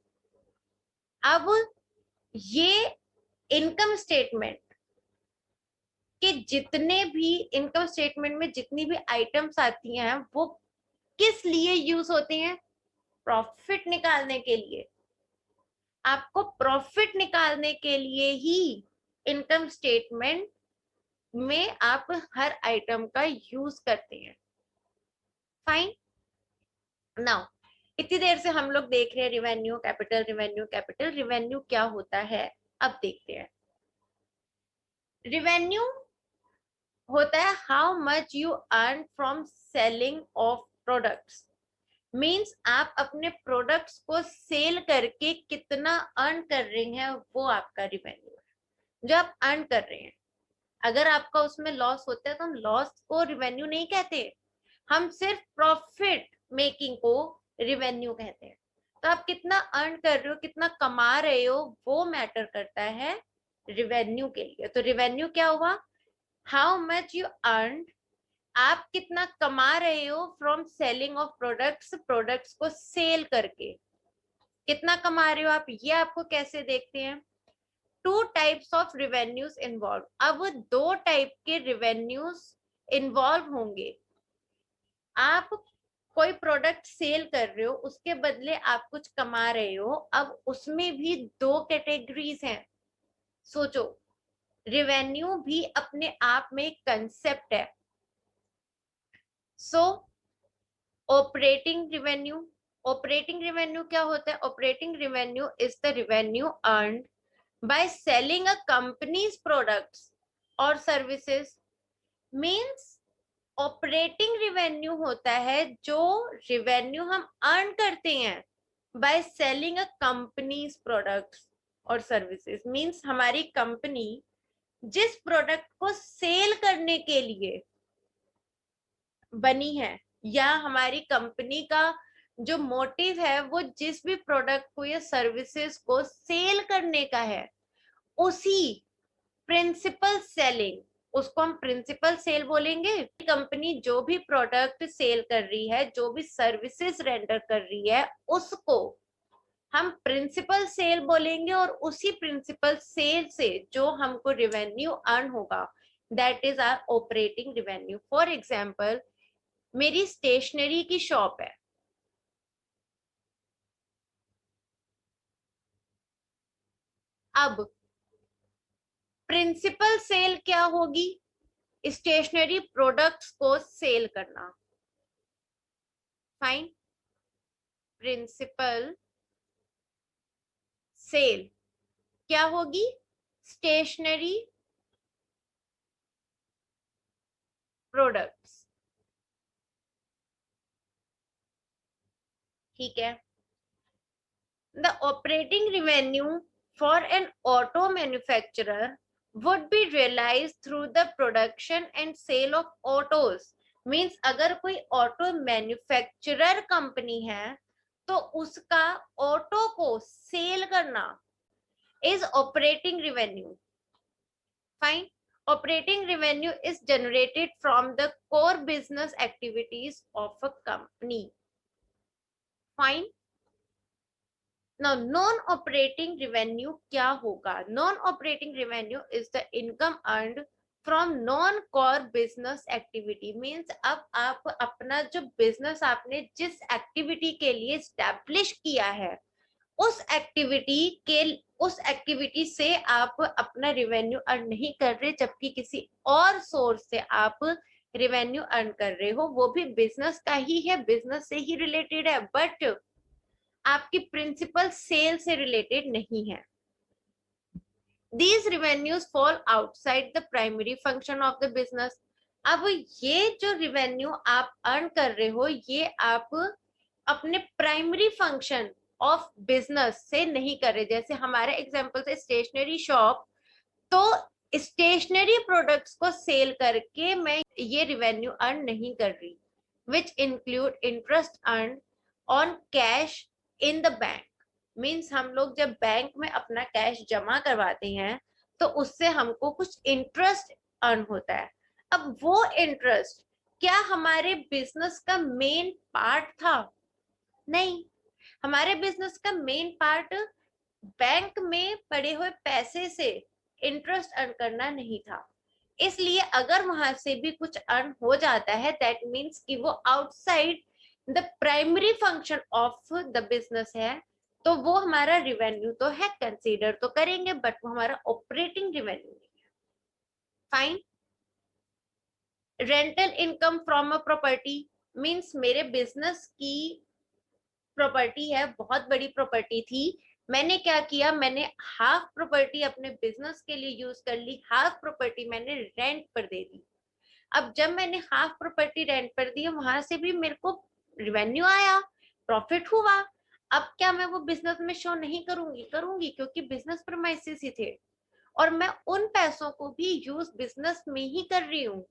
अब ये इनकम स्टेटमेंट के जितने भी इनकम स्टेटमेंट में जितनी भी आइटम्स आती हैं वो किस लिए यूज होते हैं? प्रॉफिट निकालने के लिए। आपको प्रॉफिट निकालने के लिए ही इनकम स्टेटमेंट में आप हर आइटम का यूज करते हैं। फाइन। नाउ इतनी देर से हम लोग देख रहे हैं revenue capital, revenue capital. Revenue क्या होता है अब देखते हैं। रिवेन्यू होता है how much you earn from selling of products. Means आप अपने प्रोडक्ट्स को सेल करके कितना अर्न कर रहे हैं वो आपका रिवेन्यू है, जो आप अर्न कर रहे हैं। अगर आपका उसमें लॉस होता है तो हम लॉस को रिवेन्यू नहीं कहते, हम सिर्फ प्रॉफिट मेकिंग को रेवेन्यू कहते हैं। तो आप कितना अर्न कर रहे हो, कितना कमा रहे हो, वो मैटर करता है रेवेन्यू के लिए। तो रेवेन्यू क्या हुआ, हाउ मच यू अर्न, आप कितना कमा रहे हो from selling of products, products को सेल करके कितना कमा रहे हो आप, ये आपको कैसे देखते हैं। Two types of revenues involve, अब दो टाइप के रेवेन्यूज इन्वॉल्व होंगे। आप कोई प्रोडक्ट सेल कर रहे हो, उसके बदले आप कुछ कमा रहे हो, अब उसमें भी दो कैटेगरीज हैं। सोचो, रेवेन्यू भी अपने आप में एक कंसेप्ट है। सो ऑपरेटिंग रेवेन्यू, ऑपरेटिंग रेवेन्यू क्या होता है, operating revenue is the revenue earned by selling a companies products और सर्विसेज। मींस ऑपरेटिंग रेवेन्यू होता है जो रेवेन्यू हम अर्न करते हैं by selling a companies products और सर्विसेज। मींस हमारी कंपनी जिस प्रोडक्ट को सेल करने के लिए बनी है, या हमारी कंपनी का जो मोटिव है वो जिस भी प्रोडक्ट को या सर्विसेज को सेल करने का है, उसी प्रिंसिपल सेलिंग, उसको हम प्रिंसिपल सेल बोलेंगे। कंपनी जो भी प्रोडक्ट सेल कर रही है, जो भी सर्विसेज रेंडर कर रही है, उसको हम प्रिंसिपल सेल बोलेंगे। और उसी प्रिंसिपल सेल से जो हमको रेवेन्यू अर्न होगा, that is our operating revenue. For example, मेरी स्टेशनरी की शॉप है, अब प्रिंसिपल सेल क्या होगी, स्टेशनरी प्रोडक्ट्स को सेल करना। फाइन, प्रिंसिपल सेल क्या होगी, स्टेशनरी प्रोडक्ट्स। ठीक है, the operating revenue for an auto manufacturer would be realized through the production and sale of autos। Means अगर कोई ऑटो मैन्युफैक्चरर कंपनी है तो उसका ऑटो को सेल करना is operating revenue। Fine, operating revenue is generated from the core business activities of a company। Fine, now non operating revenue क्या होगा, non operating revenue is the income earned from non core business activity। means अब आप अपना जो business आपने जिस activity के लिए स्टैब्लिश किया है, उस एक्टिविटी से आप अपना रेवेन्यू अर्न नहीं कर रहे, जबकि किसी और सोर्स से आप रेवेन्यू अर्न कर रहे हो, वो भी बिजनेस का ही है, बिजनेस से ही रिलेटेड है, बट आपकी प्रिंसिपल सेल से रिलेटेड नहीं है। These revenues fall outside the primary function of the business। अब ये जो रेवेन्यू आप अर्न कर रहे हो, ये आप अपने प्राइमरी फंक्शन ऑफ बिजनेस से नहीं कर रहे। जैसे हमारे एग्जांपल से स्टेशनरी शॉप, तो स्टेशनरी प्रोडक्ट्स को सेल करके मैं ये रेवेन्यू अर्न नहीं कर रही, which include interest earn on cash in the bank. Means हम लोग जब बैंक में अपना कैश जमा करवाते हैं तो उससे हमको कुछ इंटरेस्ट अर्न होता है। अब वो इंटरेस्ट क्या हमारे बिजनेस का मेन पार्ट था? नहीं, हमारे बिजनेस का मेन पार्ट बैंक में पड़े हुए पैसे से इंटरेस्ट अर्न करना नहीं था। इसलिए अगर वहां से भी कुछ अर्न हो जाता है, दैट मीन्स कि वो outside the primary function of the business है, तो वो हमारा रिवेन्यू तो है, कंसीडर तो करेंगे, बट वो हमारा ऑपरेटिंग रिवेन्यू नहीं है। Fine, rental income from a property, means मेरे बिजनेस की प्रॉपर्टी है, बहुत बड़ी प्रॉपर्टी थी, मैंने क्या किया, मैंने हाफ प्रॉपर्टी अपने बिजनेस के लिए यूज कर ली, हाफ प्रॉपर्टी मैंने रेंट पर दे दी। अब जब मैंने हाफ प्रॉपर्टी रेंट पर दी, वहां से भी मेरे को रेवेन्यू आया, प्रॉफिट हुआ। अब क्या मैं वो बिजनेस में शो नहीं करूंगी? करूंगी, क्योंकि बिजनेस प्रीमाइसेस ही थे और मैं उन पैसों को भी यूज बिजनेस में ही कर रही हूँ।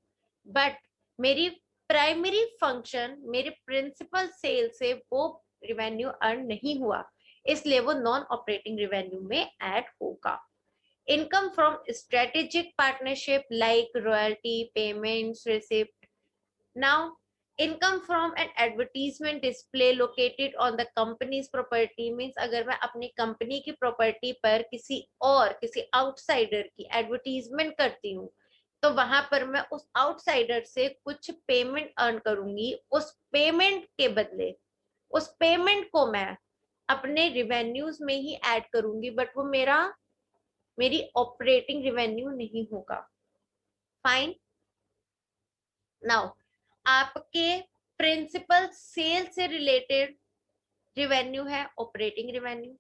बट मेरी प्राइमरी फंक्शन मेरे प्रिंसिपल सेल से वो रेवेन्यू अर्न नहीं हुआ, इसलिए वो नॉन ऑपरेटिंग रेवेन्यू में ऐड होगा। Income from strategic partnership like royalty payments receipt. Now income from N advertisement display located on the companies property means अगर मैं अपनी कंपनी की प्रॉपर्टी पर किसी आउटसाइडर की एडवर्टीजमेंट करती हूँ तो वहां पर मैं उस आउटसाइडर से कुछ पेमेंट अर्न करूंगी, उस पेमेंट के बदले उस पेमेंट को मैं अपने रिवेन्यूज में ही ऐड करूंगी, बट वो मेरी ऑपरेटिंग रिवेन्यू नहीं होगा। फाइन। नाउ आपके प्रिंसिपल सेल से रिलेटेड रिवेन्यू है ऑपरेटिंग रिवेन्यू,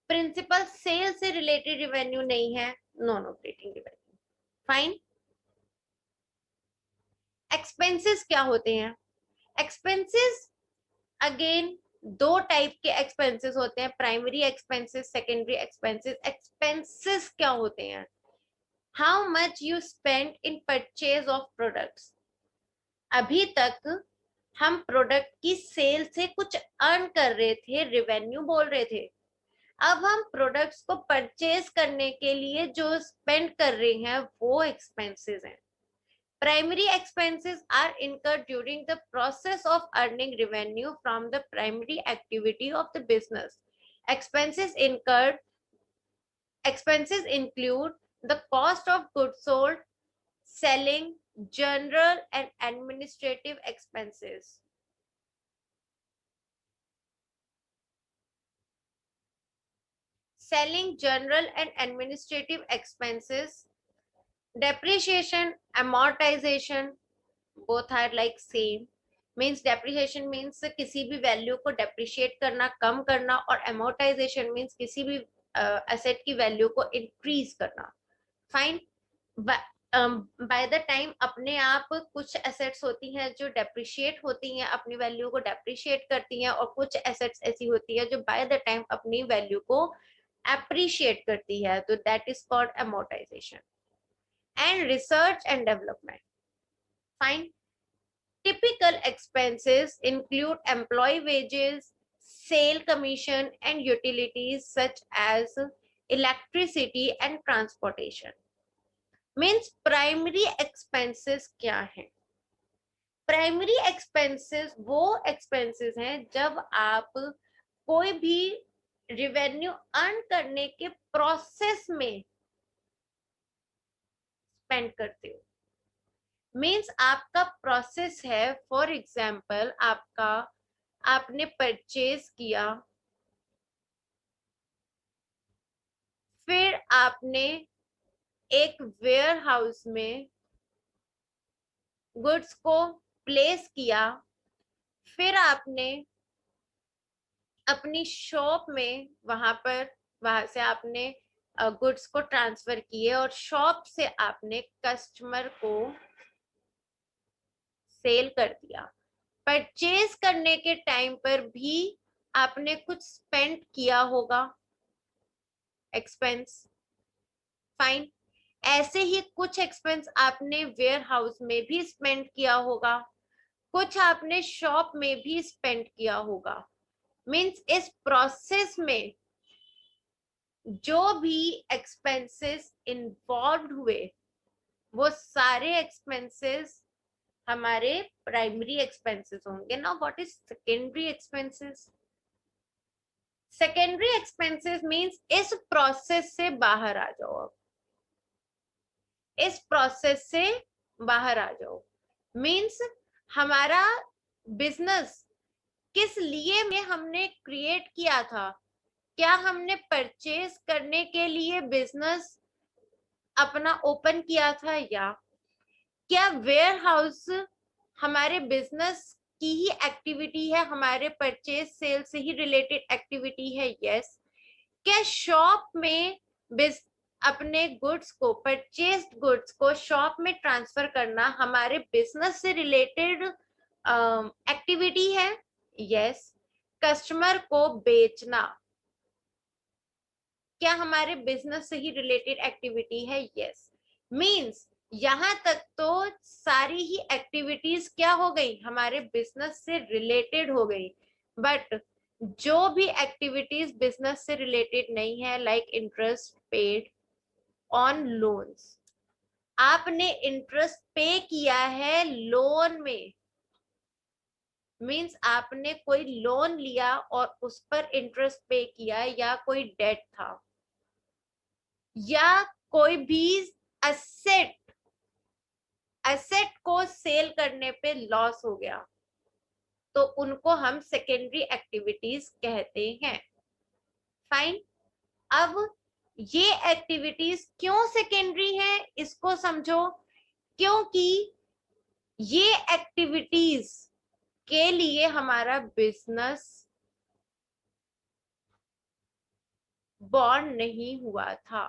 प्रिंसिपल सेल से रिलेटेड रिवेन्यू नहीं है non operating revenue. Fine. Expenses क्या होते हैं? एक्सपेंसेस अगेन दो टाइप के एक्सपेंसेस होते हैं, primary expenses secondary expenses. Expenses क्या होते हैं? How much you spend in purchase of products. अभी तक हम प्रोडक्ट की सेल से कुछ अर्न कर रहे थे, रेवेन्यू बोल रहे थे। अब हम प्रोडक्ट्स को परचेज करने के लिए जो स्पेंड कर रहे हैं वो एक्सपेंसेस हैं। Primary expenses are incurred during the process of earning revenue from the primary activity of the business. Expenses include the cost of goods sold, selling, general and administrative expenses. Selling, general and administrative expenses. Depreciation, amortization, both are like same. Means depreciation means किसी भी value को depreciate करना, कम करना, और amortisation means किसी भी asset की value को इंक्रीज करना। फाइन। बाय द टाइम अपने आप कुछ एसेट्स होती हैं जो डेप्रिशिएट होती हैं, अपनी वैल्यू को डेप्रिशिएट करती हैं, और कुछ एसेट्स ऐसी होती है जो बाय द टाइम अपनी वैल्यू को एप्रिशिएट करती है, तो that is called amortisation. And research and development. Fine. Typical expenses include employee wages, sale commission, and utilities such as electricity and transportation. Means primary expenses क्या हैं? Primary expenses वो expenses हैं जब आप कोई भी revenue earn करने के process में spend करते हो। मीन्स आपका प्रोसेस है, फॉर एग्जाम्पल आपने परचेज किया, फिर आपने एक वेयर हाउस में गुड्स को प्लेस किया, फिर आपने अपनी शॉप में वहां से आपने गुड्स को ट्रांसफर किए, और शॉप से आपने कस्टमर को सेल कर दिया। परचेज करने के टाइम पर भी आपने कुछ स्पेंड किया होगा, एक्सपेंस। फाइन। ऐसे ही कुछ एक्सपेंस आपने वेयर हाउस में भी स्पेंड किया होगा, कुछ आपने शॉप में भी स्पेंड किया होगा। मीन्स इस प्रोसेस में जो भी एक्सपेंसेस इन्वॉल्व हुए वो सारे एक्सपेंसेस हमारे प्राइमरी एक्सपेंसेस होंगे। ना what is secondary expenses? Secondary expenses means इस प्रोसेस से बाहर आ जाओ। अब इस प्रोसेस से बाहर आ जाओ मींस हमारा बिजनेस किस लिए में हमने क्रिएट किया था? क्या हमने परचेज करने के लिए बिजनेस अपना ओपन किया था, या क्या वेयर हाउस हमारे बिजनेस की ही एक्टिविटी है, हमारे परचेज सेल से ही रिलेटेड एक्टिविटी है? यस। क्या शॉप में अपने गुड्स को, परचेज्ड गुड्स को शॉप में ट्रांसफर करना हमारे बिजनेस से रिलेटेड एक्टिविटी है? यस। कस्टमर को बेचना क्या हमारे बिजनेस से ही रिलेटेड एक्टिविटी है? यस। मींस यहाँ तक तो सारी ही एक्टिविटीज क्या हो गई, हमारे बिजनेस से रिलेटेड हो गई। बट जो भी एक्टिविटीज बिजनेस से रिलेटेड नहीं है, like interest paid on loans, आपने इंटरेस्ट पे किया है लोन में, मीन्स आपने कोई लोन लिया और उस पर इंटरेस्ट पे किया, या कोई डेट था, या कोई भी असेट, एसेट को सेल करने पे लॉस हो गया, तो उनको हम सेकेंडरी एक्टिविटीज कहते हैं। फाइन। अब ये एक्टिविटीज क्यों सेकेंडरी है, इसको समझो। क्योंकि ये एक्टिविटीज के लिए हमारा बिजनेस बॉर्न नहीं हुआ था।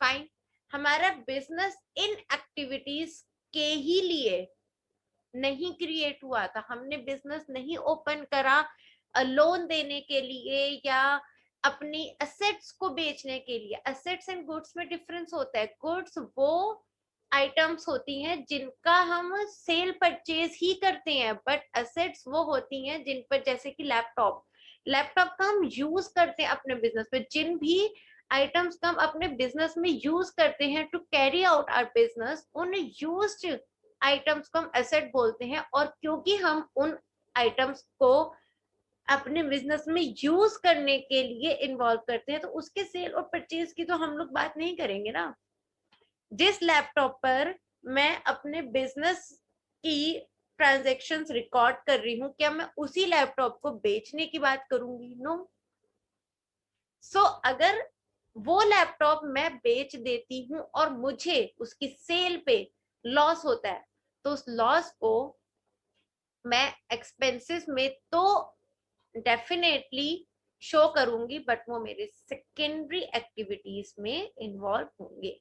फाइन। हमारा बिजनेस इन एक्टिविटीज के ही लिए नहीं क्रिएट हुआ था, हमने बिजनेस नहीं ओपन करा लोन देने के लिए या अपनी असेट्स को बेचने के लिए। असेट्स एंड गुड्स में डिफरेंस होता है। गुड्स वो आइटम्स होती हैं जिनका हम सेल परचेज ही करते हैं, बट असेट्स वो होती हैं जिन पर, जैसे कि लैपटॉप, लैपटॉप का हम यूज करते हैं अपने बिजनेस में। जिन भी आइटम्स का हम अपने बिजनेस में यूज करते हैं to carry out our business, उन यूज्ड आइटम्स को हम एसेट बोलते हैं। और क्योंकि हम उन आइटम्स को अपने बिजनेस में यूज करने के लिए इन्वॉल्व करते हैं, तो उसके सेल और परचेज की तो हम लोग बात नहीं करेंगे ना। जिस लैपटॉप पर मैं अपने बिजनेस की ट्रांजैक्शंस रिकॉर्ड कर रही हूँ, क्या मैं उसी लैपटॉप को बेचने की बात करूंगी? नो। सो अगर वो लैपटॉप मैं बेच देती हूँ और मुझे उसकी सेल पे लॉस होता है, तो उस लॉस को मैं एक्सपेंसेस में तो डेफिनेटली शो करूंगी, बट वो मेरे सेकेंडरी एक्टिविटीज में इन्वॉल्व होंगे।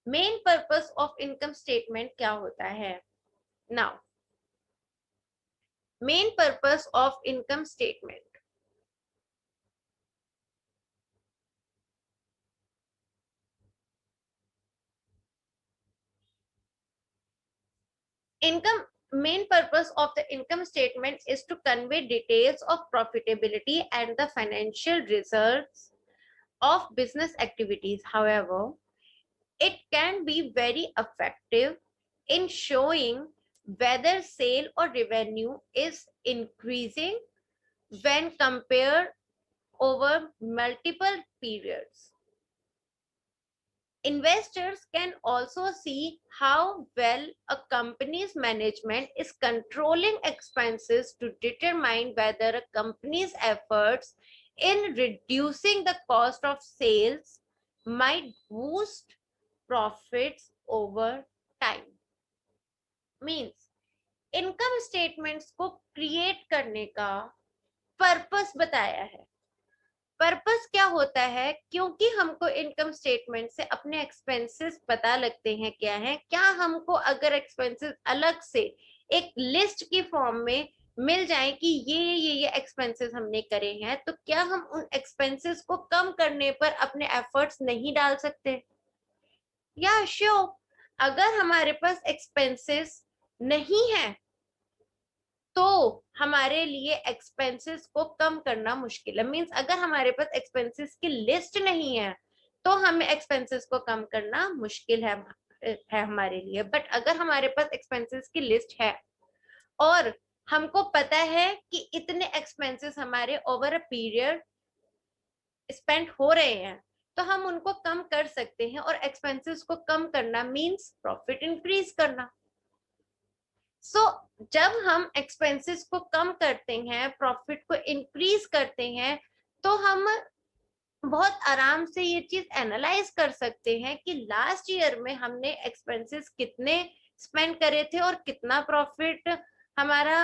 Main purpose of income statement क्या होता है? Now, main purpose of income statement, income main purpose of the income statement is to convey details of profitability and the financial results of business activities. However, it can be very effective in showing whether sale or revenue is increasing when compared over multiple periods. Investors can also see how well a company's management is controlling expenses to determine whether a company's efforts in reducing the cost of sales might boost profits over time. Means income statements को create करने का purpose बताया है। Purpose क्या होता है? क्योंकि हमको इनकम स्टेटमेंट से अपने एक्सपेंसेस पता लगते हैं क्या है। क्या हमको अगर एक्सपेंसेस अलग से एक लिस्ट की फॉर्म में मिल जाए कि ये एक्सपेंसेस हमने करे हैं, तो क्या हम उन एक्सपेंसेस को कम करने पर अपने एफर्ट्स नहीं डाल सकते? या श्योर, अगर हमारे पास एक्सपेंसेस नहीं है तो हमारे लिए एक्सपेंसेस को कम करना मुश्किल है। मींस अगर हमारे पास एक्सपेंसेस की लिस्ट नहीं है तो हमें एक्सपेंसेस को कम करना मुश्किल है हमारे लिए। बट अगर हमारे पास एक्सपेंसेस की लिस्ट है और हमको पता है कि इतने एक्सपेंसेस हमारे ओवर अ पीरियड स्पेंड हो रहे हैं, तो हम उनको कम कर सकते हैं। और एक्सपेंसेस को कम करना मींस प्रॉफिट इंक्रीज करना। सो जब हम एक्सपेंसेस को कम करते हैं, प्रॉफिट को इंक्रीज करते हैं, तो हम बहुत आराम से ये चीज एनालाइज कर सकते हैं कि लास्ट ईयर में हमने एक्सपेंसेस कितने स्पेंड करे थे और कितना प्रॉफिट हमारा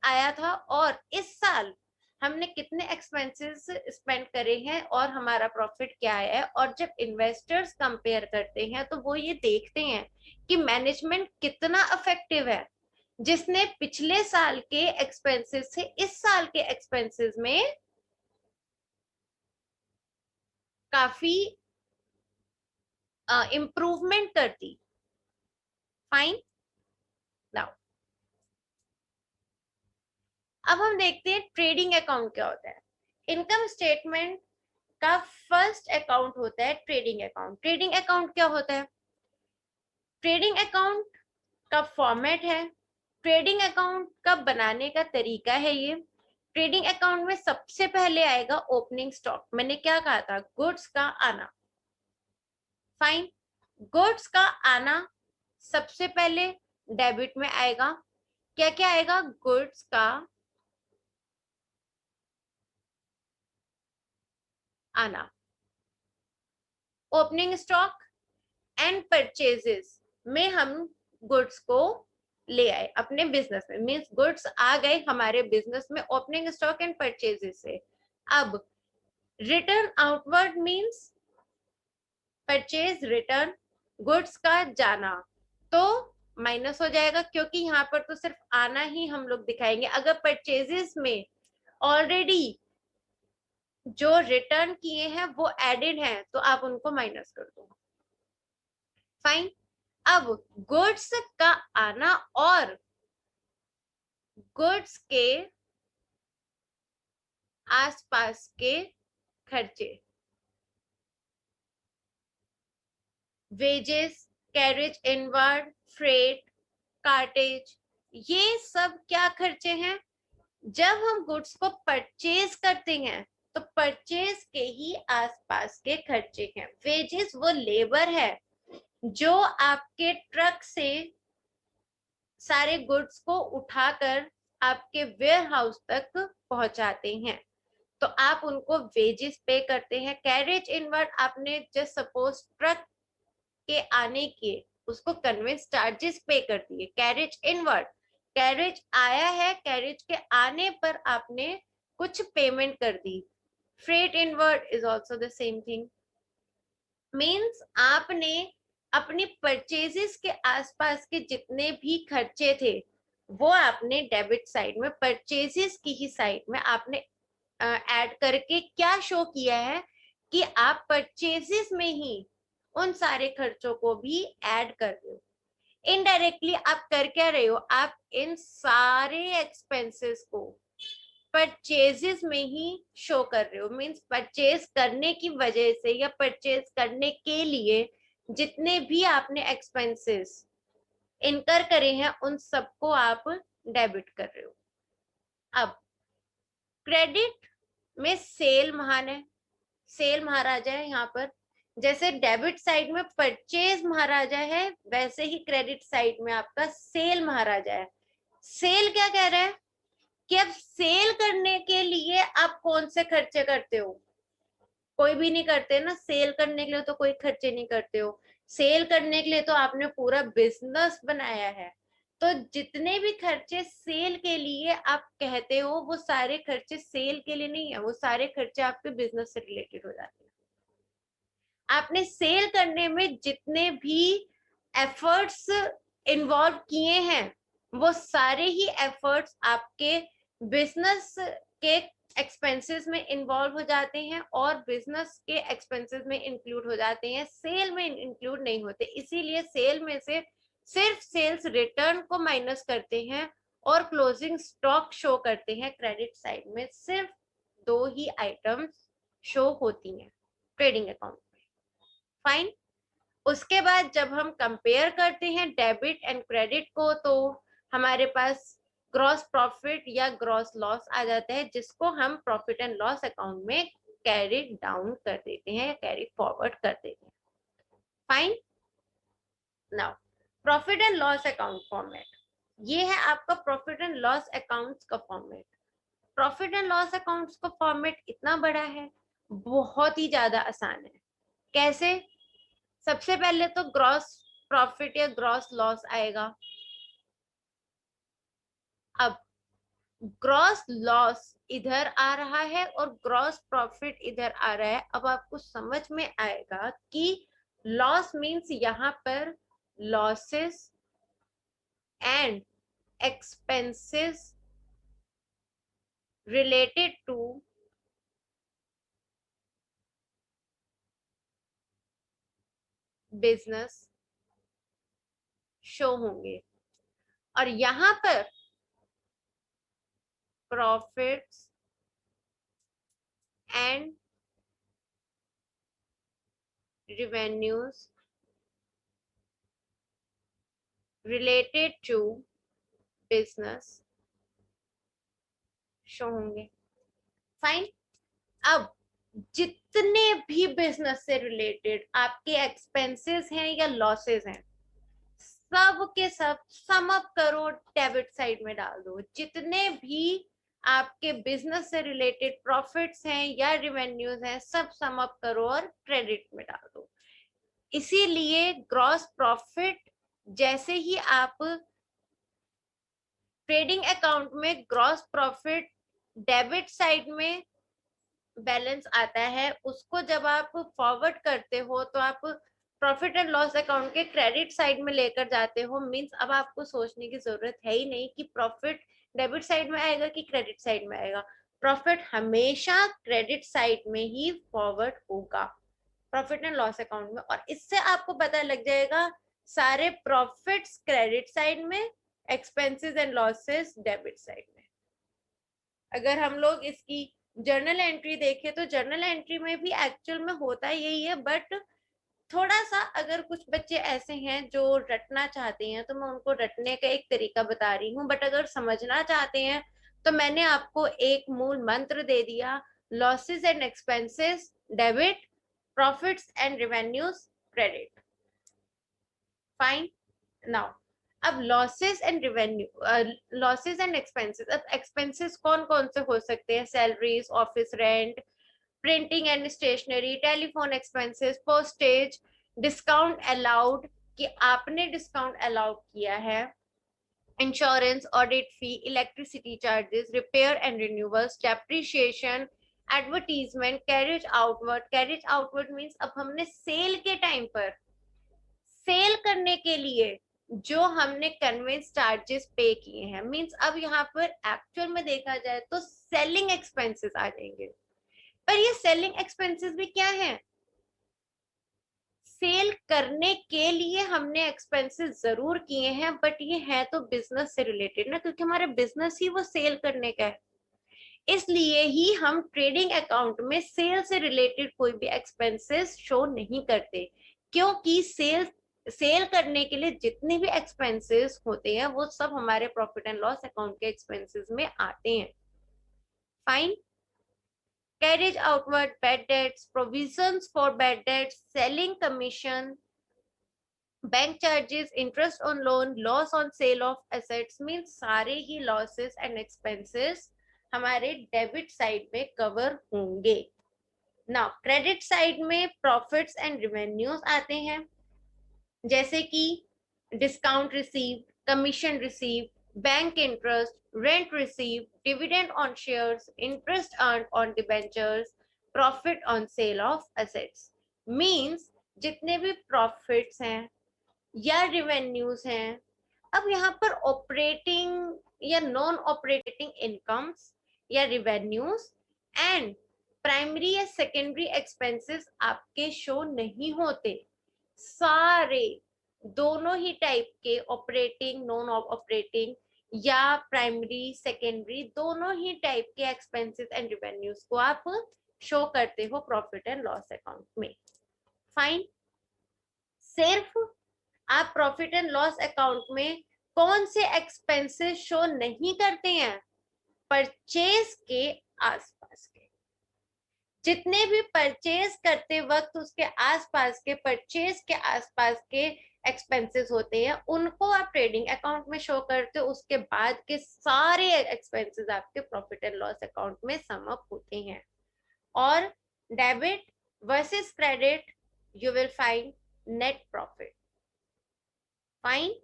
आया था, और इस साल हमने कितने एक्सपेंसेस स्पेंड करे हैं और हमारा प्रॉफिट क्या आया है। और जब इन्वेस्टर्स कंपेयर करते हैं तो वो ये देखते हैं कि मैनेजमेंट कितना इफेक्टिव है, जिसने पिछले साल के एक्सपेंसेस से इस साल के एक्सपेंसेस में काफी इम्प्रूवमेंट करती। फाइन। नाउ अब हम देखते हैं ट्रेडिंग अकाउंट क्या होता है। इनकम स्टेटमेंट का फर्स्ट अकाउंट होता है ट्रेडिंग अकाउंट। ट्रेडिंग अकाउंट क्या होता है? ट्रेडिंग अकाउंट का फॉर्मेट है, ट्रेडिंग अकाउंट का बनाने का तरीका है ये। ट्रेडिंग अकाउंट में सबसे पहले आएगा ओपनिंग स्टॉक। मैंने क्या कहा था? गुड्स का आना। फाइन। गुड्स का आना सबसे पहले डेबिट में आएगा। क्या क्या आएगा? गुड्स का आना, ओपनिंग स्टॉक एंड परचेजेस में हम गुड्स को ले आए अपने बिजनेस में, मींस गुड्स आ गए हमारे बिजनेस में ओपनिंग स्टॉक एंड परचेजेस से। अब return outward means purchase return, goods का जाना तो माइनस हो जाएगा, क्योंकि यहाँ पर तो सिर्फ आना ही हम लोग दिखाएंगे। अगर परचेजेस में ऑलरेडी जो रिटर्न किए हैं वो एडेड हैं तो आप उनको माइनस कर दो। फाइन। अब गुड्स का आना और गुड्स के आसपास के खर्चे, wages, carriage inward, freight, cartage, ये सब क्या खर्चे हैं? जब हम गुड्स को परचेज करते हैं तो परचेज के ही आसपास के खर्चे हैं। वेजेस वो लेबर है जो आपके ट्रक से सारे गुड्स को उठाकर आपके वेयर हाउस तक पहुंचाते हैं, तो आप उनको वेजेस पे करते हैं। कैरेज इनवर्ड आपने जस्ट सपोज ट्रक के आने के उसको कन्वेंस चार्जेस पे कर दिए। कैरेज इनवर्ड, कैरेज आया है, कैरेज के आने पर आपने कुछ पेमेंट कर दी। Freight inward is also the same thing, means आपने अपनी परचेजेस के आसपास के जितने भी खर्चे थे वो आपने डेबिट साइड में, परचेजेस की ही साइड में आपने ऐड करके क्या शो किया है कि आप परचेजेस में ही उन सारे खर्चों को भी ऐड कर रहे हो। इनडायरेक्टली आप कर क्या रहे हो? आप इन सारे एक्सपेंसेस को परचेजेस में ही शो कर रहे हो, मींस परचेज करने की वजह से या परचेज करने के लिए जितने भी आपने एक्सपेंसेस इनकर करे हैं उन सबको आप डेबिट कर रहे हो। अब क्रेडिट में सेल महान है, सेल महाराजा है यहाँ पर। जैसे डेबिट साइड में परचेज महाराजा है वैसे ही क्रेडिट साइड में आपका सेल महाराजा है। सेल क्या कह रहा है कि अब सेल करने के लिए आप कौन से खर्चे करते हो? कोई भी नहीं करते ना, सेल करने के लिए तो कोई खर्चे नहीं करते हो। सेल करने के लिए तो आपने पूरा बिजनेस बनाया है, तो जितने भी खर्चे सेल के लिए आप कहते हो वो सारे खर्चे सेल के लिए नहीं है, वो सारे खर्चे आपके बिजनेस से रिलेटेड हो जाते हैं। आपने सेल करने में जितने भी एफर्ट्स इन्वॉल्व किए हैं वो सारे ही एफर्ट्स आपके बिजनेस के एक्सपेंसेस में इन्वॉल्व हो जाते हैं और बिजनेस के एक्सपेंसेस में इंक्लूड हो जाते हैं, सेल में इंक्लूड नहीं होते। इसीलिए सेल में से सिर्फ सेल्स रिटर्न को माइनस करते हैं और क्लोजिंग स्टॉक शो करते हैं। क्रेडिट साइड में सिर्फ दो ही आइटम्स शो होती हैं ट्रेडिंग अकाउंट। फाइन। उसके बाद जब हम कंपेयर करते हैं डेबिट एंड क्रेडिट को तो हमारे पास ग्रॉस प्रॉफिट या ग्रॉस लॉस आ जाता है, जिसको हम प्रॉफिट एंड लॉस अकाउंट में कैरी डाउन कर देते हैं या कैरी फॉरवर्ड कर देते हैं। Fine. Now profit and loss account format, ये है आपका प्रॉफिट एंड लॉस अकाउंट्स का format. Profit and loss accounts का फॉर्मेट इतना बड़ा है, बहुत ही ज्यादा आसान है। कैसे? सबसे पहले तो ग्रॉस प्रॉफिट या ग्रॉस लॉस आएगा। अब ग्रॉस लॉस इधर आ रहा है और ग्रॉस प्रॉफिट इधर आ रहा है। अब आपको समझ में आएगा कि लॉस मींस यहाँ पर losses and expenses related to business show होंगे और यहाँ पर profits and revenues related to business show होंगे। फाइन। अब जितने भी बिजनेस से रिलेटेड आपके एक्सपेंसेस हैं या लॉसेस हैं, सब के सब सम अप करो, डेबिट साइड में डाल दो। जितने भी आपके बिजनेस से रिलेटेड प्रॉफिट्स हैं या रिवेन्यूज हैं, सब सम अप करो और क्रेडिट में डाल दो। इसीलिए ग्रॉस प्रॉफिट जैसे ही आप ट्रेडिंग अकाउंट में ग्रॉस प्रॉफिट डेबिट साइड में बैलेंस आता है, उसको जब आप फॉरवर्ड करते हो तो आप प्रॉफिट एंड लॉस अकाउंट के क्रेडिट साइड में लेकर जाते हो। मींस अब आपको सोचने की जरूरत है ही नहीं कि प्रॉफिट डेबिट साइड में आएगा कि क्रेडिट साइड में आएगा। प्रॉफिट हमेशा क्रेडिट साइड में ही फॉरवर्ड होगा, प्रॉफिट एंड लॉस अकाउंट में। और इससे आपको पता लग जाएगा सारे प्रॉफिट्स क्रेडिट साइड में, expenses and losses debit side में। अगर हम लोग इसकी जर्नल एंट्री देखें तो जर्नल एंट्री में भी एक्चुअल में होता यही है, बट थोड़ा सा अगर कुछ बच्चे ऐसे हैं जो रटना चाहते हैं तो मैं उनको रटने का एक तरीका बता रही हूँ, बट अगर समझना चाहते हैं तो मैंने आपको एक मूल मंत्र दे दिया, losses and expenses debit, profits and revenues credit. Fine. Now अब losses and revenue, losses and expenses. अब एक्सपेंसेस कौन कौन से हो सकते हैं? Salaries, office rent, printing and stationery, telephone expenses, postage, discount allowed कि आपने डिस्काउंट अलाउड किया है, insurance, audit fee, electricity charges, repair and renewals, depreciation, advertisement, carriage outward. Carriage outward means अब हमने सेल के टाइम पर सेल करने के लिए जो हमने कन्वेंस चार्जेस पे किए हैं, मींस अब यहाँ पर एक्चुअल में देखा जाए तो सेलिंग एक्सपेंसेस आ जाएंगे। पर ये सेलिंग एक्सपेंसेस भी क्या है? सेल करने के लिए हमने एक्सपेंसेस जरूर किए हैं, बट ये है तो बिजनेस से रिलेटेड ना, क्योंकि हमारा बिजनेस ही वो सेल करने का है। इसलिए ही हम ट्रेडिंग अकाउंट में सेल से रिलेटेड कोई भी एक्सपेंसेस शो नहीं करते, क्योंकि सेल करने के लिए जितने भी एक्सपेंसेस होते हैं वो सब हमारे प्रॉफिट एंड लॉस अकाउंट के एक्सपेंसेस में आते हैं। Fine. Carriage outward, bad debts, provisions for bad debts, selling commission, bank charges, interest on loan, loss on sale of assets, mean सारे ही लॉसेस एंड एक्सपेंसेस हमारे डेबिट साइड में cover होंगे। Now credit side में profits and revenues आते हैं, जैसे कि discount receive, commission receive, bank interest, rent receive, dividend on shares, interest earn on debentures, profit on sale of assets. Means जितने भी प्रॉफिट्स हैं या रिवेन्यूज हैं, अब यहाँ पर ऑपरेटिंग या नॉन ऑपरेटिंग इनकम्स या रिवेन्यूज एंड प्राइमरी या सेकेंडरी एक्सपेंसेस आपके शो नहीं होते। सारे दोनों ही टाइप के ऑपरेटिंग, नॉन ऑपरेटिंग या प्राइमरी सेकेंडरी, दोनों ही टाइप के एक्सपेंसेस एंड रिवेन्यूज को आप शो करते हो प्रॉफिट एंड लॉस अकाउंट में। फाइन। सिर्फ आप प्रॉफिट एंड लॉस अकाउंट में कौन से एक्सपेंसेस शो नहीं करते हैं? परचेज के आसपास के जितने भी परचेज करते वक्त उसके आसपास के, परचेज के आसपास के एक्सपेंसेस होते हैं, उनको आप ट्रेडिंग अकाउंट में शो करते हो। उसके बाद के सारे एक्सपेंसेस आपके प्रॉफिट एंड लॉस अकाउंट में सम अप होते हैं। और debit versus credit, you will find net profit. Fine.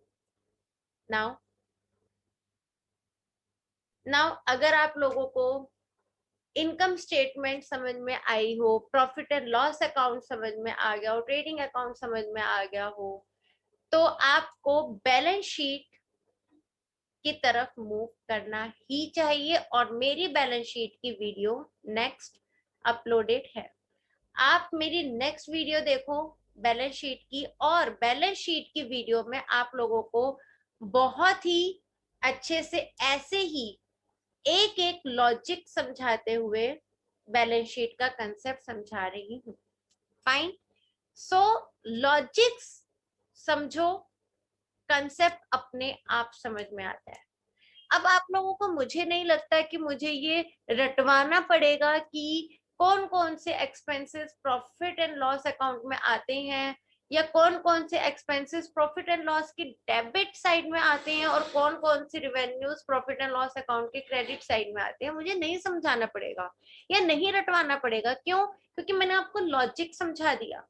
Now अगर आप लोगों को इनकम स्टेटमेंट समझ में आई हो, प्रॉफिट एंड लॉस अकाउंट समझ में आ गया हो, ट्रेडिंग अकाउंट समझ में आ गया हो, तो आपको बैलेंस शीट की तरफ मूव करना ही चाहिए। और मेरी बैलेंस शीट की वीडियो नेक्स्ट अपलोडेड है, आप मेरी नेक्स्ट वीडियो देखो। बैलेंस शीट की, और बैलेंस शीट की वीडियो में आप लोगों को बहुत ही अच्छे से ऐसे ही एक एक लॉजिक समझाते हुए बैलेंस शीट का कंसेप्ट समझा रही हूँ। फाइन। सो लॉजिक्स समझो, कंसेप्ट अपने आप समझ में आता है। अब आप लोगों को, मुझे नहीं लगता कि मुझे ये रटवाना पड़ेगा कि कौन कौन से expenses profit and loss account में आते हैं, या कौन कौन से एक्सपेंसेस प्रॉफिट एंड लॉस की डेबिट साइड में आते हैं, और कौन कौन से revenues profit and loss account के क्रेडिट साइड में आते हैं। मुझे नहीं समझाना पड़ेगा या नहीं रटवाना पड़ेगा। क्यों? क्योंकि मैंने आपको लॉजिक समझा दिया,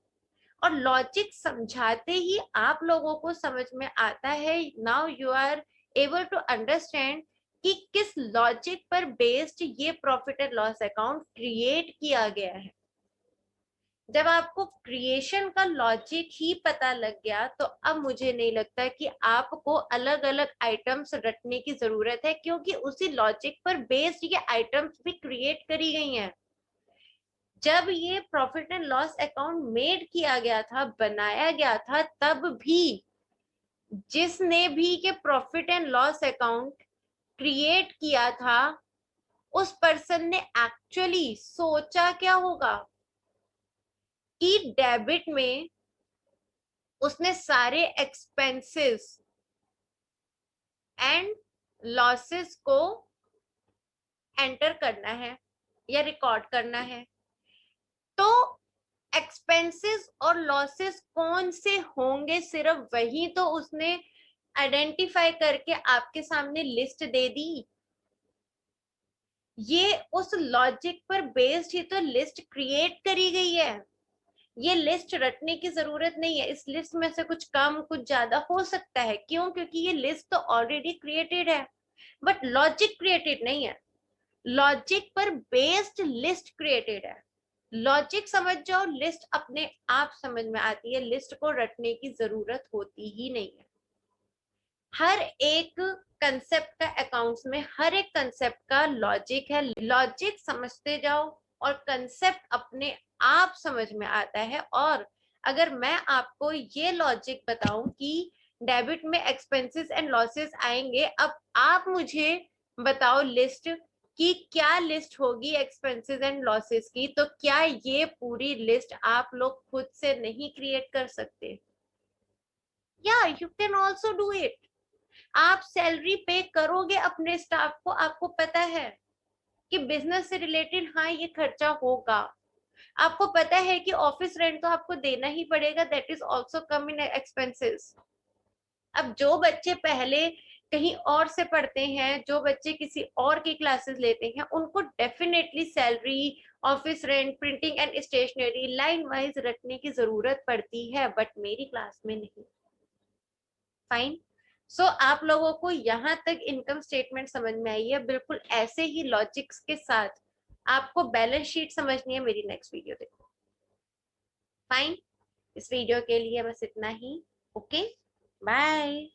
और लॉजिक समझाते ही आप लोगों को समझ में आता है। Now you are able to understand कि किस लॉजिक पर बेस्ड ये profit and loss account create किया गया है। जब आपको क्रिएशन का लॉजिक ही पता लग गया, तो अब मुझे नहीं लगता कि आपको अलग अलग आइटम्स रटने की जरूरत है, क्योंकि उसी लॉजिक पर बेस्ड ये आइटम्स भी क्रिएट करी गई हैं। जब ये profit and loss account made किया गया था, बनाया गया था, तब भी जिसने भी ये profit and loss account create किया था, उस पर्सन ने एक्चुअली सोचा क्या होगा कि डेबिट में उसने सारे एक्सपेंसेस एंड लॉसेस को एंटर करना है या रिकॉर्ड करना है। तो एक्सपेंसेस और लॉसेस कौन से होंगे, सिर्फ वही तो उसने आइडेंटिफाई करके आपके सामने लिस्ट दे दी। ये उस लॉजिक पर बेस्ड ही तो लिस्ट क्रिएट करी गई है। ये लिस्ट रटने की जरूरत नहीं है। इस लिस्ट में से कुछ कम कुछ ज्यादा हो सकता है। क्यों? क्योंकि ये लिस्ट तो ऑलरेडी क्रिएटेड है, बट लॉजिक क्रिएटेड नहीं है। लॉजिक पर बेस्ड लिस्ट क्रिएटेड है। लॉजिक समझ जाओ, लिस्ट अपने आप समझ में आती है। लिस्ट को रटने की जरूरत होती ही नहीं है। हर एक कंसेप्ट का, अकाउंट्स में हर एक कंसेप्ट का लॉजिक है। लॉजिक समझते जाओ और कंसेप्ट अपने आप समझ में आता है। और अगर मैं आपको ये लॉजिक बताऊं कि डेबिट में एक्सपेंसेस एंड लॉसेस आएंगे, अब आप मुझे बताओ लिस्ट कि क्या लिस्ट होगी एक्सपेंसेस एंड लॉसेस की, तो क्या ये पूरी लिस्ट आप लोग खुद से नहीं क्रिएट कर सकते? या you can also do it. आप सैलरी पे करोगे अपने स्टाफ को, आपको पता है कि बिजनेस से रिलेटेड हाँ ये खर्चा होगा। आपको पता है कि ऑफिस रेंट तो आपको देना ही पड़ेगा, that is also come in expenses. अब जो बच्चे पहले कहीं और से पढ़ते हैं, जो बच्चे किसी और की क्लासेस लेते हैं, उनको definitely salary, office rent, printing and stationery line wise रखने की जरूरत पड़ती है, बट मेरी क्लास में नहीं। फाइन। सो आप लोगों को यहाँ तक इनकम स्टेटमेंट समझ में आई है। बिल्कुल ऐसे ही लॉजिक्स के साथ आपको बैलेंस शीट समझनी है। मेरी नेक्स्ट वीडियो देखो। फाइन। इस वीडियो के लिए बस इतना ही। Okay, bye.